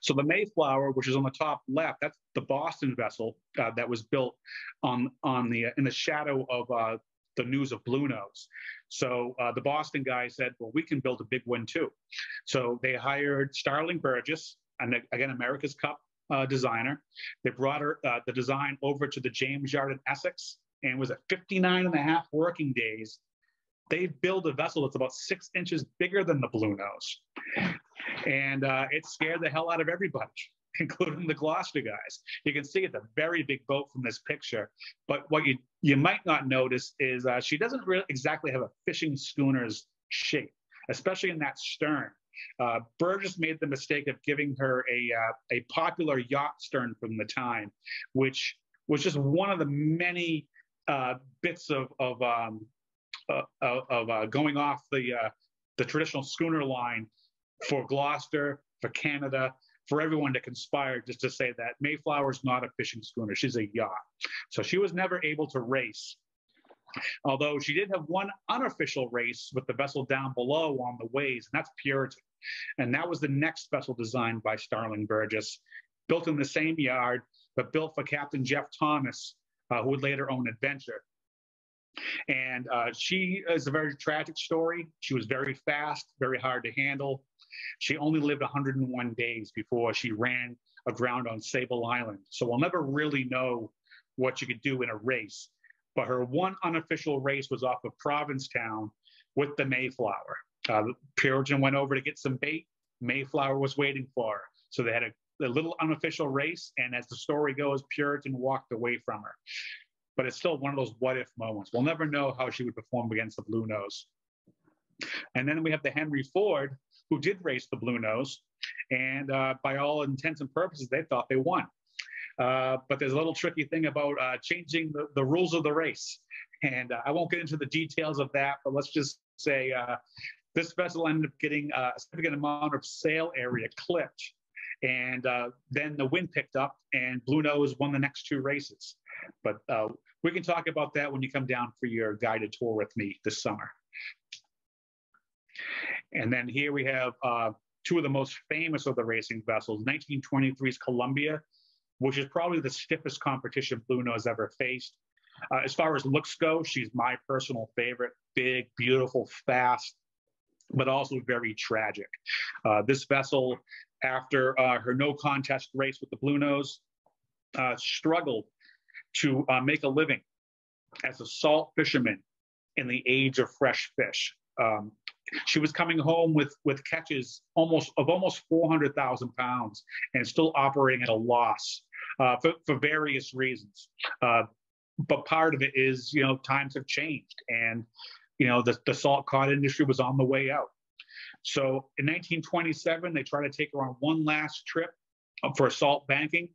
So the Mayflower, which is on the top left, that's the Boston vessel that was built in the shadow of the news of Blue Nose. So the Boston guys said, well, we can build a big one too. So they hired Starling Burgess, and again, America's Cup designer. They brought the design over to the James Yard in Essex, and it was at 59 and a half working days. They built a vessel that's about 6 inches bigger than the Blue Nose. And it scared the hell out of everybody, including the Gloucester guys. You can see it's a very big boat from this picture. But what you might not notice is she doesn't really exactly have a fishing schooner's shape, especially in that stern. Burgess made the mistake of giving her a popular yacht stern from the time, which was just one of the many bits of going off the traditional schooner line for Gloucester, for Canada, for everyone to conspire just to say that Mayflower's not a fishing schooner, she's a yacht. So she was never able to race, although she did have one unofficial race with the vessel down below on the ways, and that's Puritan. And that was the next vessel designed by Starling Burgess, built in the same yard, but built for Captain Jeff Thomas, who would later own Adventure. And she is a very tragic story. She was very fast, very hard to handle. She only lived 101 days before she ran aground on Sable Island. So we'll never really know what she could do in a race. But her one unofficial race was off of Provincetown with the Mayflower. Puritan went over to get some bait. Mayflower was waiting for her. So they had a little unofficial race. And as the story goes, Puritan walked away from her. But it's still one of those what-if moments. We'll never know how she would perform against the Blue Nose. And then we have the Henry Ford, who did race the Blue Nose. And by all intents and purposes, they thought they won. But there's a little tricky thing about changing the rules of the race. And I won't get into the details of that, but let's just say this vessel ended up getting a significant amount of sail area clipped. And then the wind picked up and Blue Nose won the next two races. But we can talk about that when you come down for your guided tour with me this summer. And then here we have two of the most famous of the racing vessels, 1923's Columbia, which is probably the stiffest competition Blue Nose ever faced. As far as looks go, she's my personal favorite. Big, beautiful, fast, but also very tragic. This vessel after her no contest race with the Bluenose, struggled to make a living as a salt fisherman in the age of fresh fish. She was coming home with catches almost 400,000 pounds and still operating at a loss for various reasons. But part of it is, times have changed, and the salt cod industry was on the way out. So in 1927, they tried to take her on one last trip for salt banking.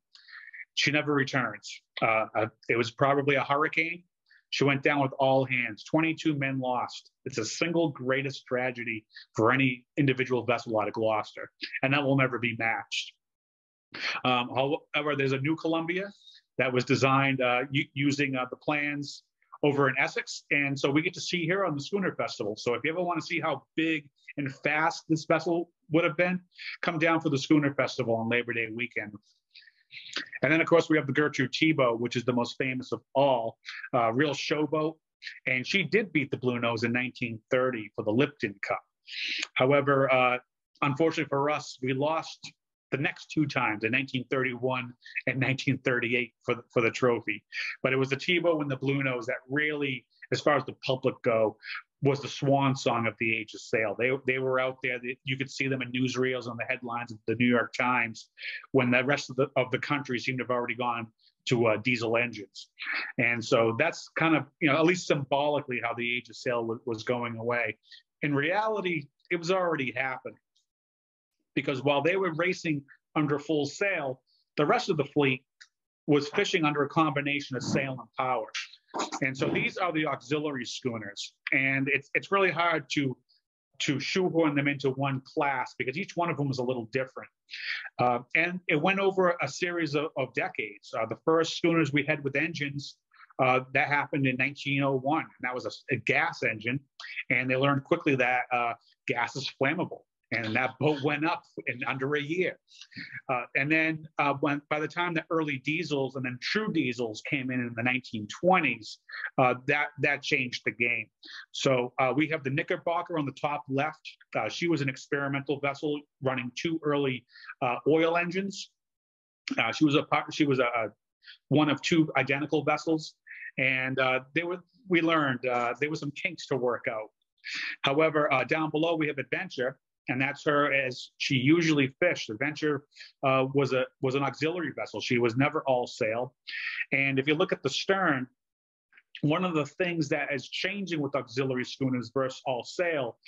She never returns. It was probably a hurricane. She went down with all hands. 22 men lost. It's the single greatest tragedy for any individual vessel out of Gloucester, and that will never be matched. However, there's a new Columbia that was designed using the plans over in Essex, and so we get to see here on the Schooner Festival. So if you ever want to see how big and fast this vessel would have been, come down for the Schooner Festival on Labor Day weekend. And then, of course, we have the Gertrude Tebow, which is the most famous of all, real showboat. And she did beat the Bluenose in 1930 for the Lipton Cup. However, unfortunately for us, we lost the next two times, in 1931 and 1938 for the trophy. But it was the Tebow and the Bluenose that really, as far as the public go, was the swan song of the age of sail. They were out there. You could see them in newsreels on the headlines of the New York Times when the rest of the country seemed to have already gone to diesel engines. And so that's kind of, at least symbolically, how the age of sail was going away. In reality, it was already happening, because while they were racing under full sail, the rest of the fleet was fishing under a combination of sail and power. And so these are the auxiliary schooners. And it's really hard to shoehorn them into one class, because each one of them was a little different. And it went over a series of decades. The first schooners we had with engines, that happened in 1901. And that was a gas engine. And they learned quickly that gas is flammable. And that boat went up in under a year. And then by the time the early diesels and then true diesels came in the 1920s, that changed the game. So we have the Knickerbocker on the top left. She was an experimental vessel running two early oil engines. She was one of two identical vessels, and we learned there were some kinks to work out. However, down below we have Adventure. And that's her as she usually fished. Adventure was an auxiliary vessel. She was never all sail. And if you look at the stern, one of the things that is changing with auxiliary schooners versus all sail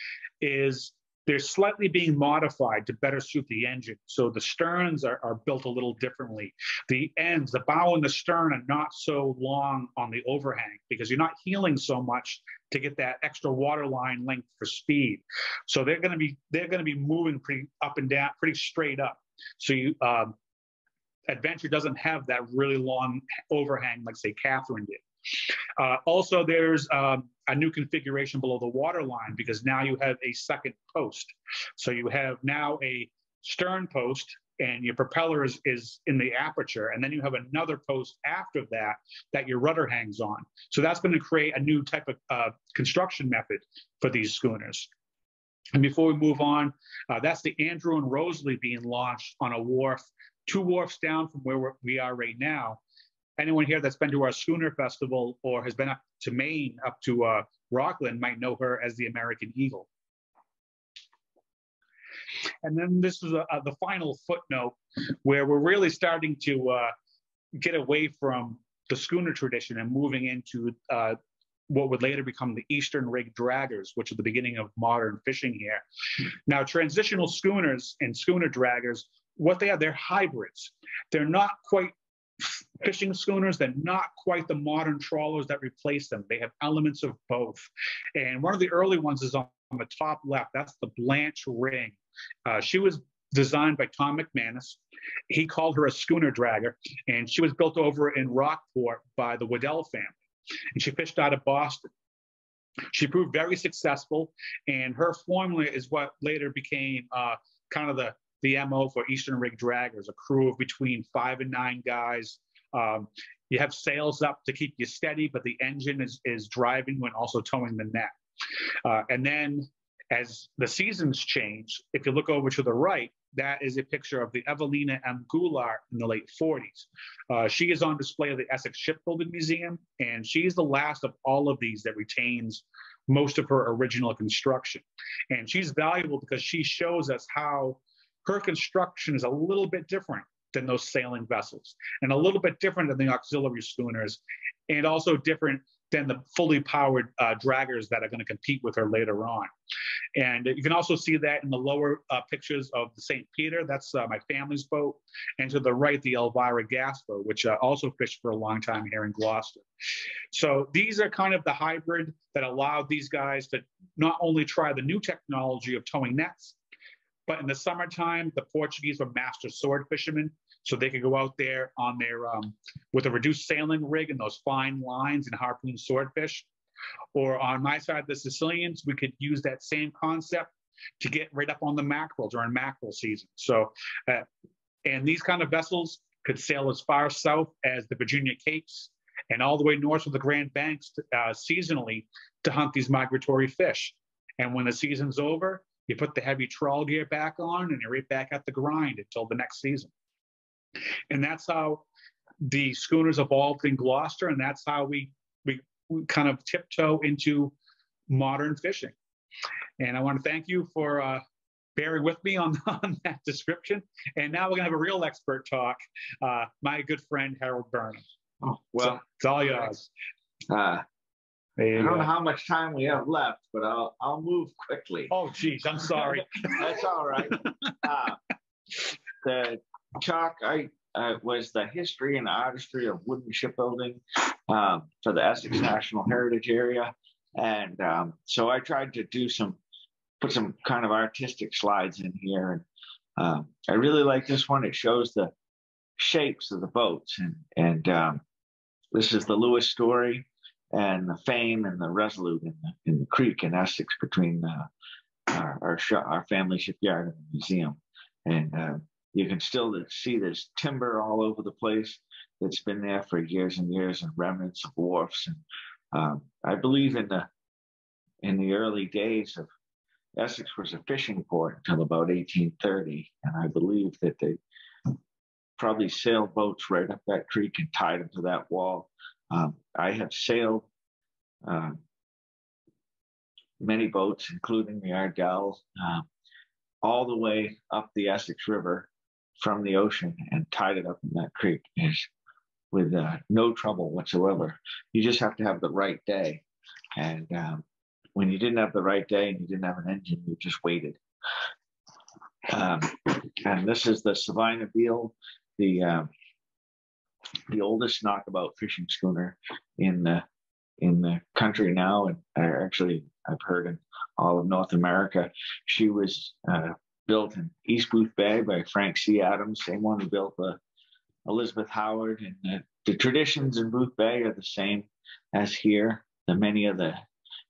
is they're slightly being modified to better suit the engine. So the sterns are built a little differently. The ends, the bow and the stern are not so long on the overhang, because you're not heeling so much to get that extra waterline length for speed. So they're going to be moving pretty up and down, pretty straight up. So Adventure doesn't have that really long overhang like, say, Catherine did. Also, there's a new configuration below the waterline, because now you have a second post. So you have now a stern post, and your propeller is in the aperture, and then you have another post after that your rudder hangs on. So that's going to create a new type of construction method for these schooners. And before we move on, that's the Andrew and Rosalie being launched on a wharf, 2 wharfs down from where we are right now. Anyone here that's been to our Schooner Festival or has been up to Maine, up to Rockland, might know her as the American Eagle. And then this is the final footnote, where we're really starting to get away from the schooner tradition and moving into what would later become the Eastern rig draggers, which are the beginning of modern fishing here. Now, transitional schooners and schooner draggers, what they are, they're hybrids. They're not quite fishing schooners. They're not quite the modern trawlers that replace them. They have elements of both. And one of the early ones is on the top left. That's the Blanche Ring. She was designed by Tom Mcmanus. He called her a schooner dragger, and she was built over in Rockport by the Waddell family. And she fished out of Boston. She proved very successful, and her formula is what later became kind of the MO for Eastern rig draggers, a crew of between 5 and 9 guys. You have sails up to keep you steady, but the engine is driving when also towing the net. And then as the seasons change, if you look over to the right, that is a picture of the Evelina M. Goulart in the late 40s. She is on display at the Essex Shipbuilding Museum, and she's the last of all of these that retains most of her original construction. And she's valuable because she shows us how her construction is a little bit different than those sailing vessels, and a little bit different than the auxiliary schooners, and also different than the fully powered draggers that are going to compete with her later on. And you can also see that in the lower pictures of the St. Peter. That's my family's boat. And to the right, the Elvira gas boat, which also fished for a long time here in Gloucester. So these are kind of the hybrid that allowed these guys to not only try the new technology of towing nets, but in the summertime, the Portuguese were master sword fishermen. So they could go out there on their with a reduced sailing rig and those fine lines and harpoon swordfish. Or on my side, the Sicilians, we could use that same concept to get right up on the mackerel during mackerel season. So, and these kind of vessels could sail as far south as the Virginia Capes and all the way north of the Grand Banks seasonally to hunt these migratory fish. And when the season's over, you put the heavy trawl gear back on and you're right back at the grind until the next season. And that's how the schooners evolved in Gloucester, and that's how we kind of tiptoe into modern fishing. And I want to thank you for bearing with me on that description. And now we're going to have a real expert talk, my good friend, Harold Burnham. Oh, well, so it's all yours. I don't know how much time we have left, but I'll move quickly. Oh, geez, I'm sorry. That's all right. The talk was the history and artistry of wooden shipbuilding for the Essex National Heritage Area. And so I tried to put some kind of artistic slides in here. And I really like this one. It shows the shapes of the boats. And this is the Lewis story and the Fame and the Resolute in the creek in Essex between our family shipyard and the museum. And you can still see this timber all over the place that's been there for years and years, and remnants of wharfs. And I believe in the early days of Essex was a fishing port until about 1830, and I believe that they probably sailed boats right up that creek and tied them to that wall. I have sailed many boats, including the Ardell, all the way up the Essex River from the ocean and tied it up in that creek with no trouble whatsoever. You just have to have the right day. And when you didn't have the right day and you didn't have an engine, you just waited. And this is the Savannah Beale, the oldest knockabout fishing schooner in the country now, and I've heard in all of North America. She was built in East Booth Bay by Frank C. Adams, same one who built the Elizabeth Howard. And the traditions in Booth Bay are the same as here. Many of the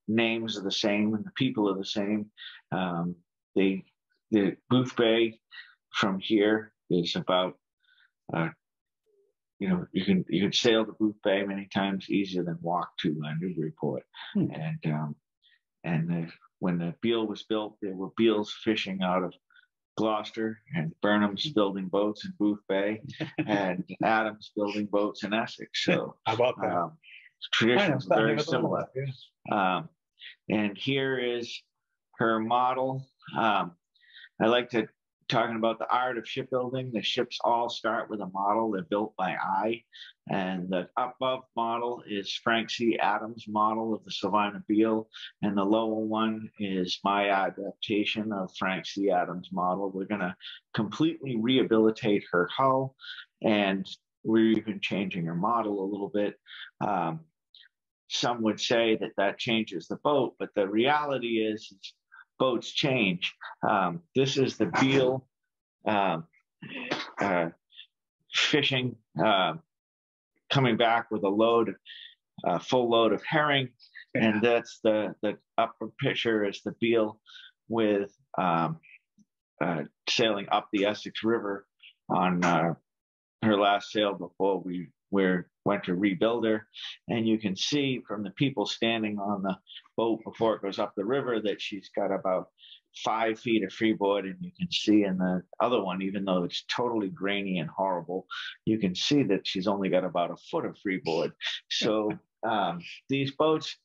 names are the same and the people are the same. The Booth Bay from here is about you can sail to Booth Bay many times easier than walk to Newburyport. And when the Beale was built, there were Beales fishing out of Gloucester, and Burnham's building boats in Booth Bay, and Adams building boats in Essex. So how about that? Traditions are very similar. And here is her model. I like to talking about the art of shipbuilding. The ships all start with a model. They're built by eye. And the above model is Frank C. Adams' model of the Savannah Beale. And the lower one is my adaptation of Frank C. Adams' model. We're going to completely rehabilitate her hull, and we're even changing her model a little bit. Some would say that changes the boat, but the reality is boats change. This is the Beale fishing, coming back with a full load of herring. And that's the upper picture is the Beale with sailing up the Essex River on her last sail before went to Rebuilder, and you can see from the people standing on the boat before it goes up the river that she's got about 5 feet of freeboard, and you can see in the other one, even though it's totally grainy and horrible, you can see that she's only got about a foot of freeboard. So these boats,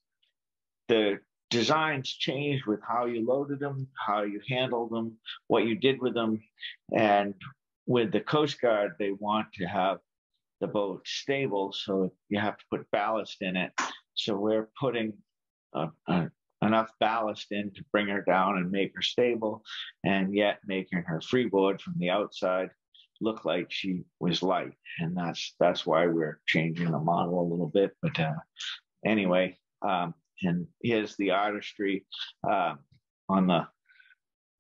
the designs changed with how you loaded them, how you handled them, what you did with them. And with the Coast Guard, they want to have the boat stable, so you have to put ballast in it. So we're putting enough ballast in to bring her down and make her stable, and yet making her freeboard from the outside look like she was light. And that's why we're changing the model a little bit. But anyway, and here's the artistry. On the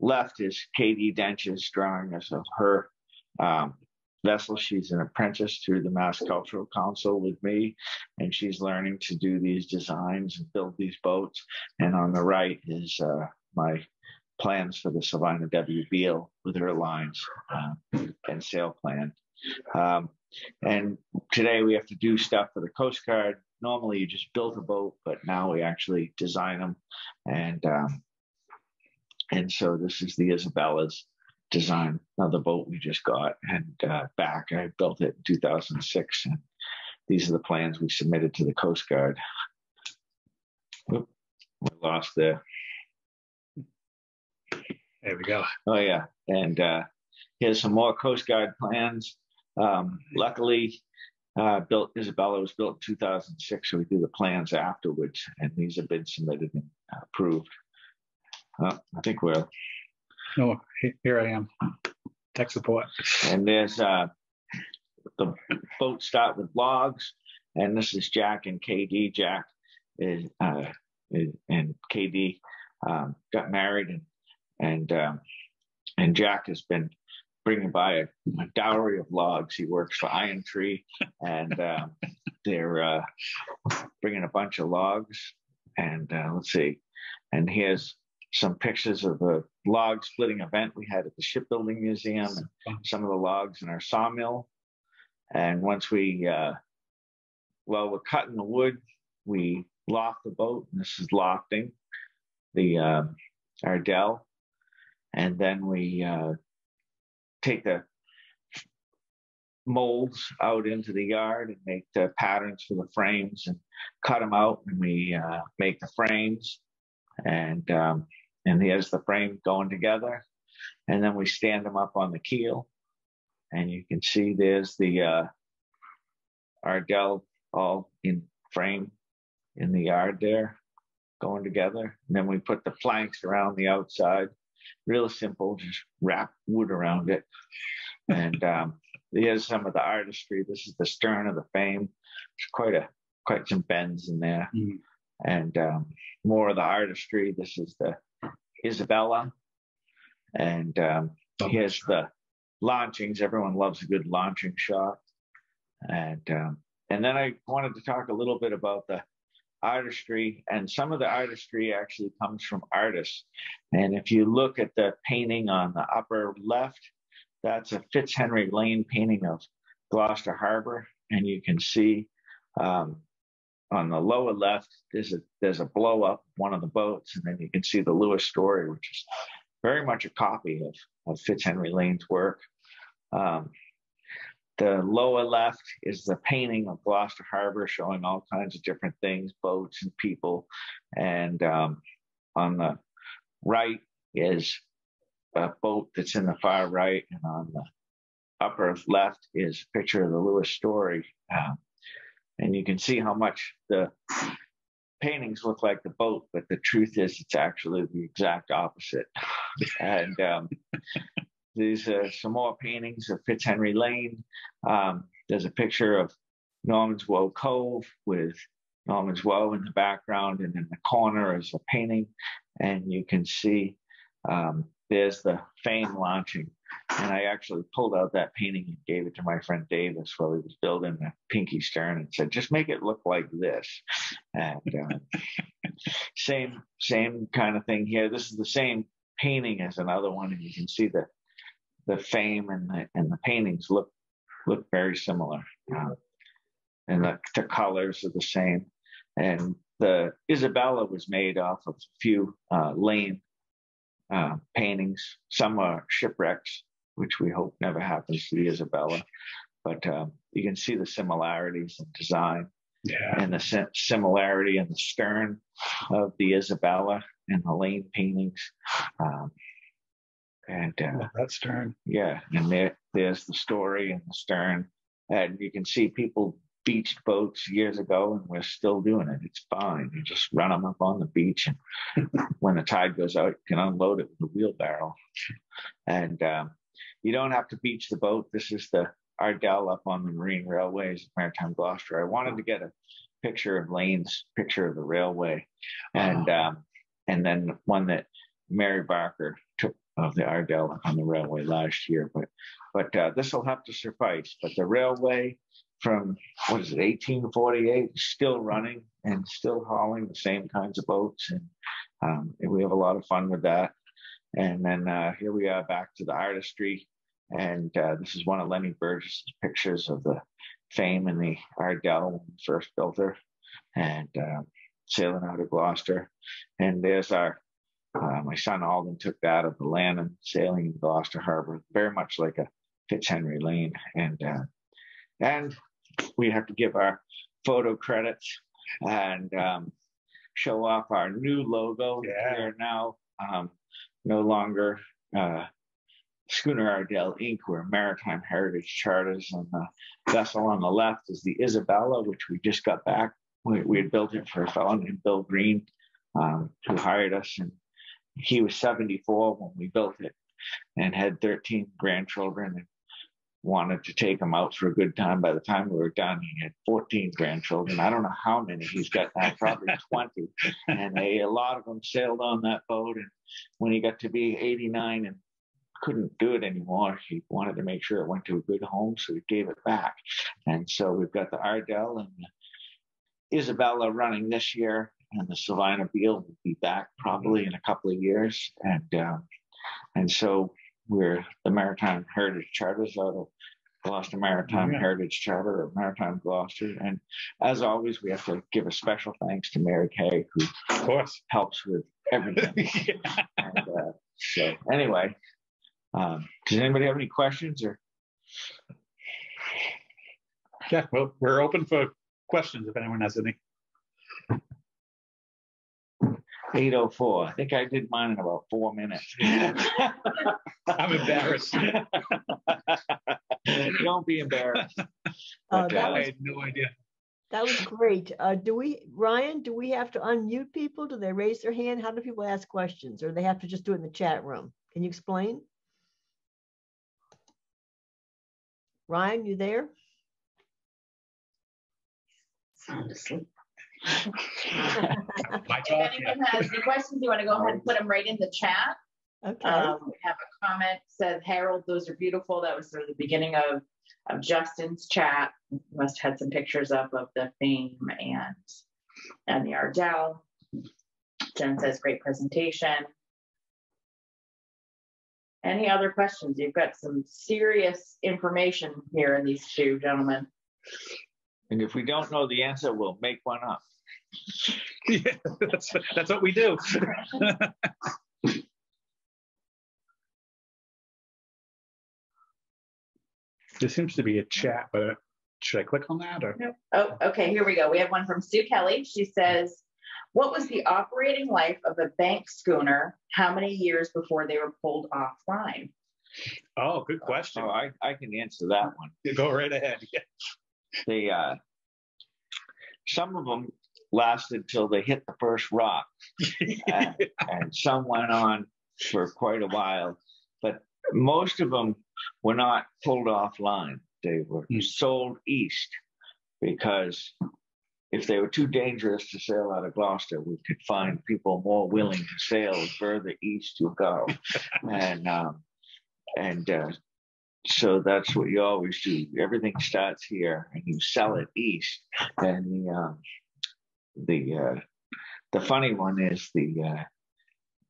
left is K.D. Dench's drawing us of her vessel. She's an apprentice through the Mass Cultural Council with me, and she's learning to do these designs and build these boats. And on the right is my plans for the Savannah W. Beale with her lines and sail plan. And today we have to do stuff for the Coast Guard. Normally you just build a boat, but now we actually design them. And so this is the Isabella's design of the boat we just got, and back I built it in 2006, and these are the plans we submitted to the Coast Guard. Oop, we lost there. There we go. Oh yeah, and here's some more Coast Guard plans. Luckily, Isabella was built in 2006, so we do the plans afterwards, and these have been submitted and approved. I think we're. No, here I am. Tech support. And there's the boats start with logs, and this is Jack and KD. Jack is and KD got married, and Jack has been bringing by a dowry of logs. He works for Irontree, and they're bringing a bunch of logs. And let's see, and here's some pictures of a log splitting event we had at the Shipbuilding Museum, and some of the logs in our sawmill. And once while we're cutting the wood, we loft the boat, and this is lofting the Ardell. And then we take the molds out into the yard and make the patterns for the frames and cut them out, and we make the frames. And here's the frame going together, and then we stand them up on the keel, and you can see there's the Ardell all in frame in the yard there going together. And then we put the planks around the outside, real simple, just wrap wood around it. And here's some of the artistry. This is the stern of the frame. There's quite some bends in there. Mm-hmm. And more of the artistry. This is the Isabella, and here's the launchings. Everyone loves a good launching shot. And then I wanted to talk a little bit about the artistry, and some of the artistry actually comes from artists. And if you look at the painting on the upper left, that's a Fitzhenry Lane painting of Gloucester Harbor, and you can see on the lower left, there's a blow up one of the boats, and then you can see the Lewis story, which is very much a copy of Fitzhenry Lane's work. The lower left is the painting of Gloucester Harbor, showing all kinds of different things, boats and people. And on the right is a boat that's in the far right, and on the upper left is a picture of the Lewis story. And you can see how much the paintings look like the boat, but the truth is it's actually the exact opposite. And these are some more paintings of Fitzhenry Lane. There's a picture of Norman's Woe Cove with Norman's Woe in the background, and in the corner is a painting. And you can see there's the Fame launching. And I actually pulled out that painting and gave it to my friend Davis while he was building the Pinky Stern, and said, just make it look like this. And same kind of thing here. This is the same painting as another one, and you can see the Fame and the paintings look very similar. and the colors are the same. And the Isabella was made off of a few Lane paintings. Some are shipwrecks, which we hope never happens to the Isabella. But you can see the similarities in design, and the similarity in the stern of the Isabella and the Lane paintings. That stern. Yeah, and there's the story in the stern. And you can see people beached boats years ago, and we're still doing it. It's fine. You just run them up on the beach, and when the tide goes out, you can unload it with a wheelbarrow. And you don't have to beach the boat. This is the Ardell up on the Marine Railways, Maritime Gloucester. I wanted to get a picture of Lane's picture of the railway, and then one that Mary Barker took of the Ardell on the railway last year. But this will have to suffice. But the railway from, 1848, still running and still hauling the same kinds of boats, and we have a lot of fun with that. And then here we are back to the artistry. And this is one of Lenny Burgess's pictures of the Fame and the Ardell when we first built her, and sailing out of Gloucester. And there's our, my son Alden took that of the Lannon sailing in Gloucester Harbor, very much like a Fitzhenry Lane. And we have to give our photo credits and show off our new logo. We are now no longer Schooner Ardell Inc. We're Maritime Heritage Charters, and the vessel on the left is the Isabella, which we just got back. We had built it for a fellow named Bill Green, who hired us, and he was 74 when we built it and had 13 grandchildren and wanted to take them out for a good time. By the time we were done, he had 14 grandchildren. I don't know how many he's got now, probably 20. And a lot of them sailed on that boat. And when he got to be 89 and couldn't do it anymore, he wanted to make sure it went to a good home, so he gave it back. And so we've got the Ardell and the Isabella running this year, and the Savannah Beale will be back probably in a couple of years. And so we're the Maritime Heritage Charters out of Gloucester Maritime Heritage Charter of Maritime Gloucester. And as always, we have to give a special thanks to Mary Kay, who of course helps with everything. And, so anyway, does anybody have any questions? Or yeah, well, we're open for questions if anyone has any. 8:04. I think I did mine in about 4 minutes. I'm embarrassed. Don't be embarrassed. But, I had no idea. That was great. Ryan, do we have to unmute people? Do they raise their hand? How do people ask questions? Or they have to just do it in the chat room? Can you explain? Ryan, you there? Sound asleep. My If talk, anyone has any questions, you want to go ahead and put them right in the chat. Okay. We have a comment said, Harold, those are beautiful. That was sort of the beginning of Justin's chat. Must have had some pictures up of the Fame and the Ardell. Jen says, great presentation. Any other questions? You've got some serious information here in these two gentlemen. and if we don't know the answer, we'll make one up. Yeah, that's what we do. There seems to be a chat, but should I click on that? Or? Nope. Oh, okay, here we go. We have one from Sue Kelly. She says, what was the operating life of a bank schooner? How many years before they were pulled offline? Oh, good question. Oh, I can answer that one. You go right ahead. Yeah. They, some of them lasted till they hit the first rock, and some went on for quite a while. But most of them were not pulled offline. They were sold east, because if they were too dangerous to sail out of Gloucester, we could find people more willing to sail further east to go. And so that's what you always do. Everything starts here and you sell it east. And the funny one is the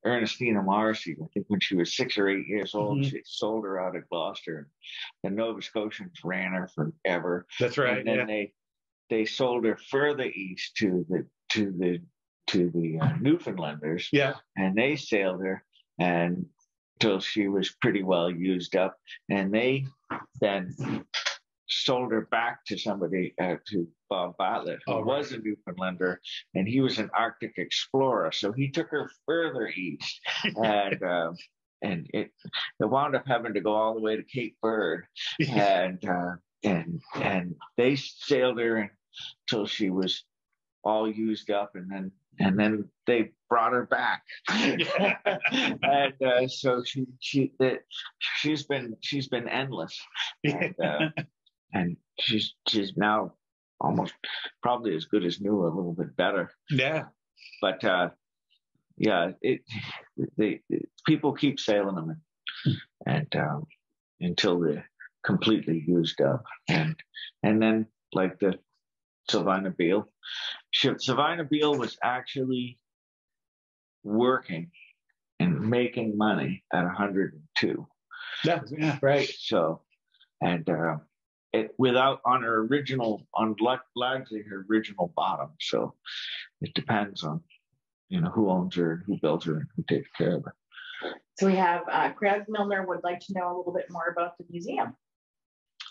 Ernestina Morrissey. I think when she was 6 or 8 years old, she sold her out of Gloucester. The Nova Scotians ran her forever. That's right. And then they sold her further east to the Newfoundlanders. Yeah. And they sailed her and till she was pretty well used up, and they then sold her back to somebody, to Bob Bartlett, who was a Newfoundlander, and he was an Arctic explorer. So he took her further east, and it wound up having to go all the way to Cape Verde, and they sailed her until she was all used up, and then they brought her back. And so she's been endless, and she's now almost probably as good as new, a little bit better. Yeah. But people keep sailing them, and until they're completely used up, and then like the Savannah Beale. Savannah Beale was actually working and making money at 102. Yeah, right. So, and without largely her original bottom. So it depends on, who owns her, and who builds her, and who takes care of her. So we have Craig Milner would like to know a little bit more about the museum.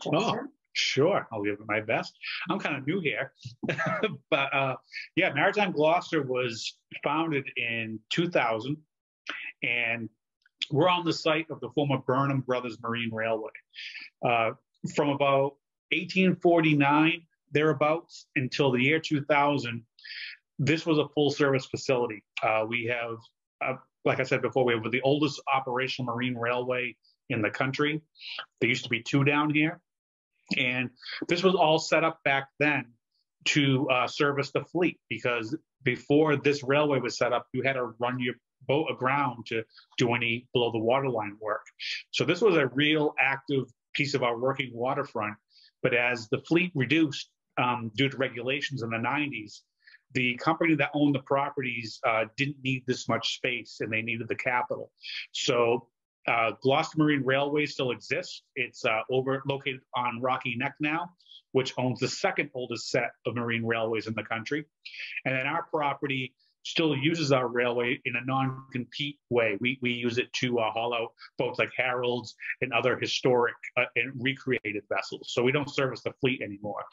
Oh, sure. I'll give it my best. I'm kind of new here. But Maritime Gloucester was founded in 2000. And we're on the site of the former Burnham Brothers Marine Railway. From about 1849, thereabouts, until the year 2000, this was a full-service facility. We have, like I said before, we have the oldest operational marine railway in the country. There used to be two down here. And this was all set up back then to service the fleet, because before this railway was set up, you had to run your boat aground to do any below the waterline work. So this was a real active piece of our working waterfront. But as the fleet reduced due to regulations in the 90s, the company that owned the properties didn't need this much space, and they needed the capital. So Gloucester Marine Railway still exists. It's located on Rocky Neck now, which owns the second oldest set of marine railways in the country. And then our property still uses our railway in a non-compete way. We use it to haul out boats like Harold's and other historic and recreated vessels. So we don't service the fleet anymore.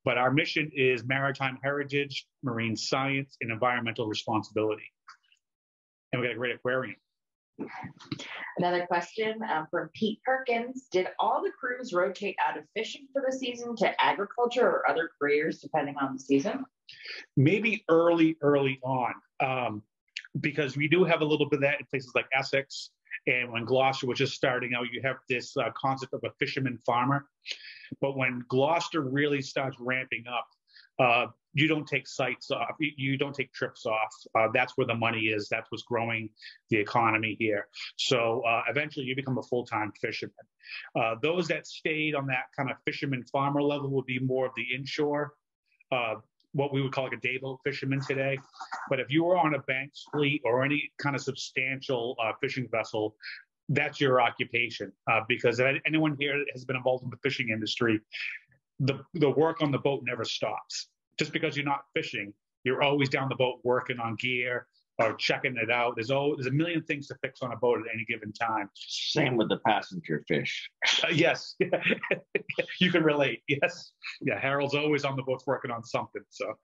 But our mission is maritime heritage, marine science, and environmental responsibility. And we got a great aquarium. Another question from Pete Perkins. Did all the crews rotate out of fishing for the season to agriculture or other careers depending on the season? Maybe early on, because we do have a little bit of that in places like Essex. And when Gloucester was just starting out, you have this concept of a fisherman farmer. But when Gloucester really starts ramping up, you don't take sites off, you don't take trips off. That's where the money is. That's what's growing the economy here. So eventually you become a full-time fisherman. Those that stayed on that kind of fisherman farmer level would be more of the inshore, what we would call like a dayboat fisherman today. But if you were on a Banks fleet or any kind of substantial fishing vessel, that's your occupation. Because if anyone here has been involved in the fishing industry, the work on the boat never stops. Just because you're not fishing, you're always down the boat working on gear or checking it out. There's a million things to fix on a boat at any given time. Same with the passenger fish. Yes, you can relate. Yes, yeah. Harold's always on the boats working on something. So it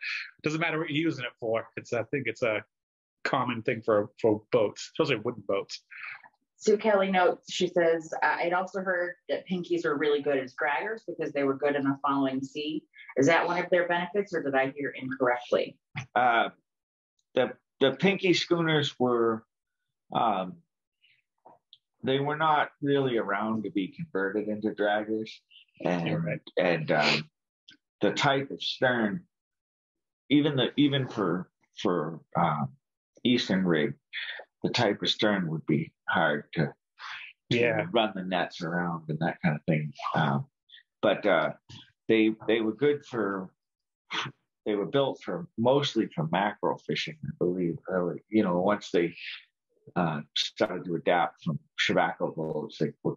doesn't matter what you're using it for. I think it's a common thing for boats, especially wooden boats. Sue Kelly notes, she says, I'd also heard that pinkies were really good as draggers because they were good in a following sea. Is that one of their benefits, or did I hear incorrectly? The pinky schooners were, they were not really around to be converted into draggers. And the type of stern, even for Eastern rig, the type of stern would be hard to run the nets around and that kind of thing. But they were good they were built mostly for mackerel fishing, I believe, early. Once they started to adapt from Chebacco boats, they were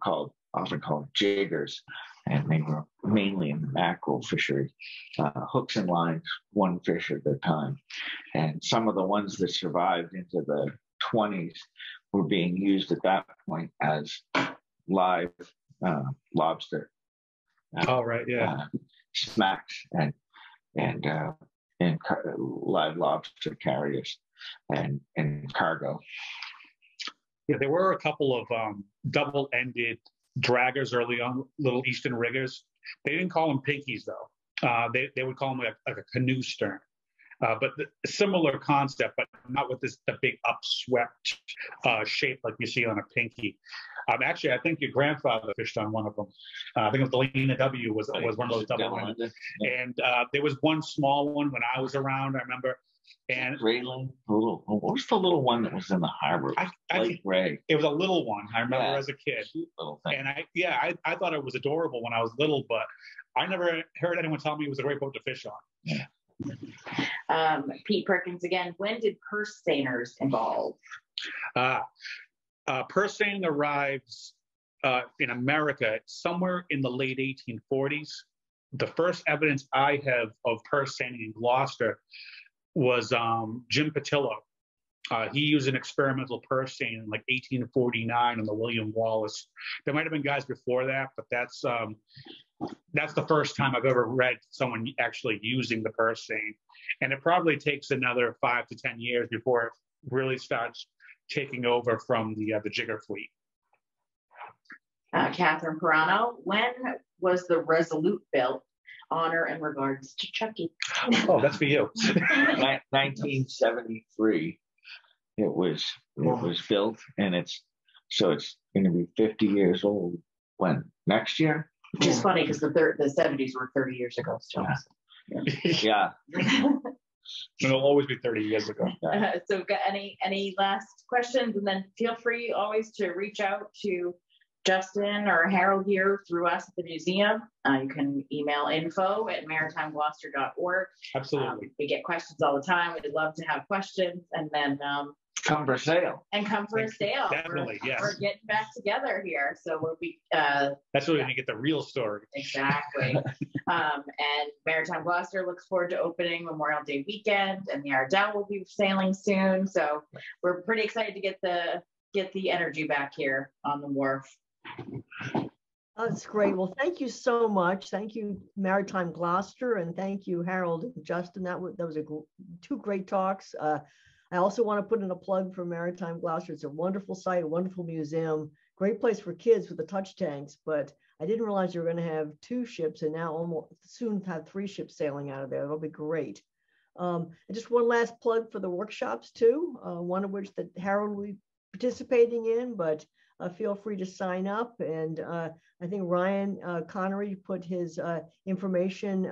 often called jiggers. and they were mainly in the mackerel fishery, hooks and lines, one fish at a time. And some of the ones that survived into the 20s were being used at that point as live lobster. Oh, right, yeah. Smacks and live lobster carriers and cargo. Yeah, there were a couple of double-ended draggers early on, little Eastern riggers. They didn't call them pinkies, though. They would call them like a canoe stern. But the similar concept, but not with the big upswept shape like you see on a pinky. Actually, I think your grandfather fished on one of them. I think it was the Lena W was one of those double-ended. And there was one small one when I was around, I remember. And Raylan, what was the little one that was in the harbor? Light gray. It was a little one. I remember as a kid. Little thing. And I thought it was adorable when I was little, but I never heard anyone tell me it was a great boat to fish on. Yeah. Pete Perkins again. When did purse seiners evolve? Purse seining arrives in America somewhere in the late 1840s. The first evidence I have of purse seining in Gloucester was Jim Patillo. He used an experimental purse seine in like 1849 on the William Wallace. There might have been guys before that, but that's the first time I've ever read someone actually using the purse seine. And it probably takes another 5 to 10 years before it really starts taking over from the jigger fleet. Catherine Perano, when was the Resolute built? Honor in regards to Chucky. Oh, that's for you. 1973. It was built, and it's going to be 50 years old when next year. Which is funny because the 70s were 30 years ago still. Yeah. It'll always be 30 years ago. So, got any last questions? And then feel free always to reach out to Justin or Harold here through us at the museum. You can email info@maritimegloucester.org. Absolutely. We get questions all the time. We'd love to have questions, and then come for sale. And come for a sale. Definitely, yes. We're getting back together here, so we'll be. That's really when you get the real story. Exactly. And Maritime Gloucester looks forward to opening Memorial Day weekend, and the Ardell will be sailing soon. So we're pretty excited to get the energy back here on the wharf. That's great. Well, thank you so much. Thank you, Maritime Gloucester, and thank you, Harold and Justin. That was two great talks. I also want to put in a plug for Maritime Gloucester. It's a wonderful site, a wonderful museum, great place for kids with the touch tanks. But I didn't realize you were going to have 2 ships, and now almost soon have 3 ships sailing out of there. It'll be great. And just one last plug for the workshops too. One of which that Harold will be participating in, but feel free to sign up. And I think Ryan Connery put his information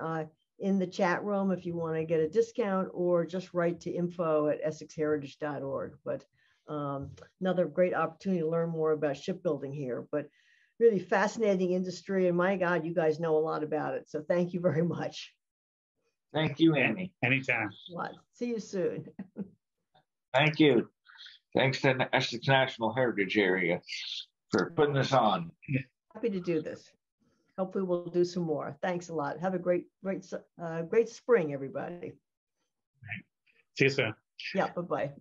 in the chat room if you want to get a discount, or just write to info@essexheritage.org. But another great opportunity to learn more about shipbuilding here, but really fascinating industry. And my God, you guys know a lot about it. So thank you very much. Thank you, Annie. Anytime. See you soon. Thank you. Thanks to the Essex National Heritage Area for putting this on. Happy to do this. Hopefully we'll do some more. Thanks a lot. Have a great spring, everybody. See you soon. Yeah, bye-bye.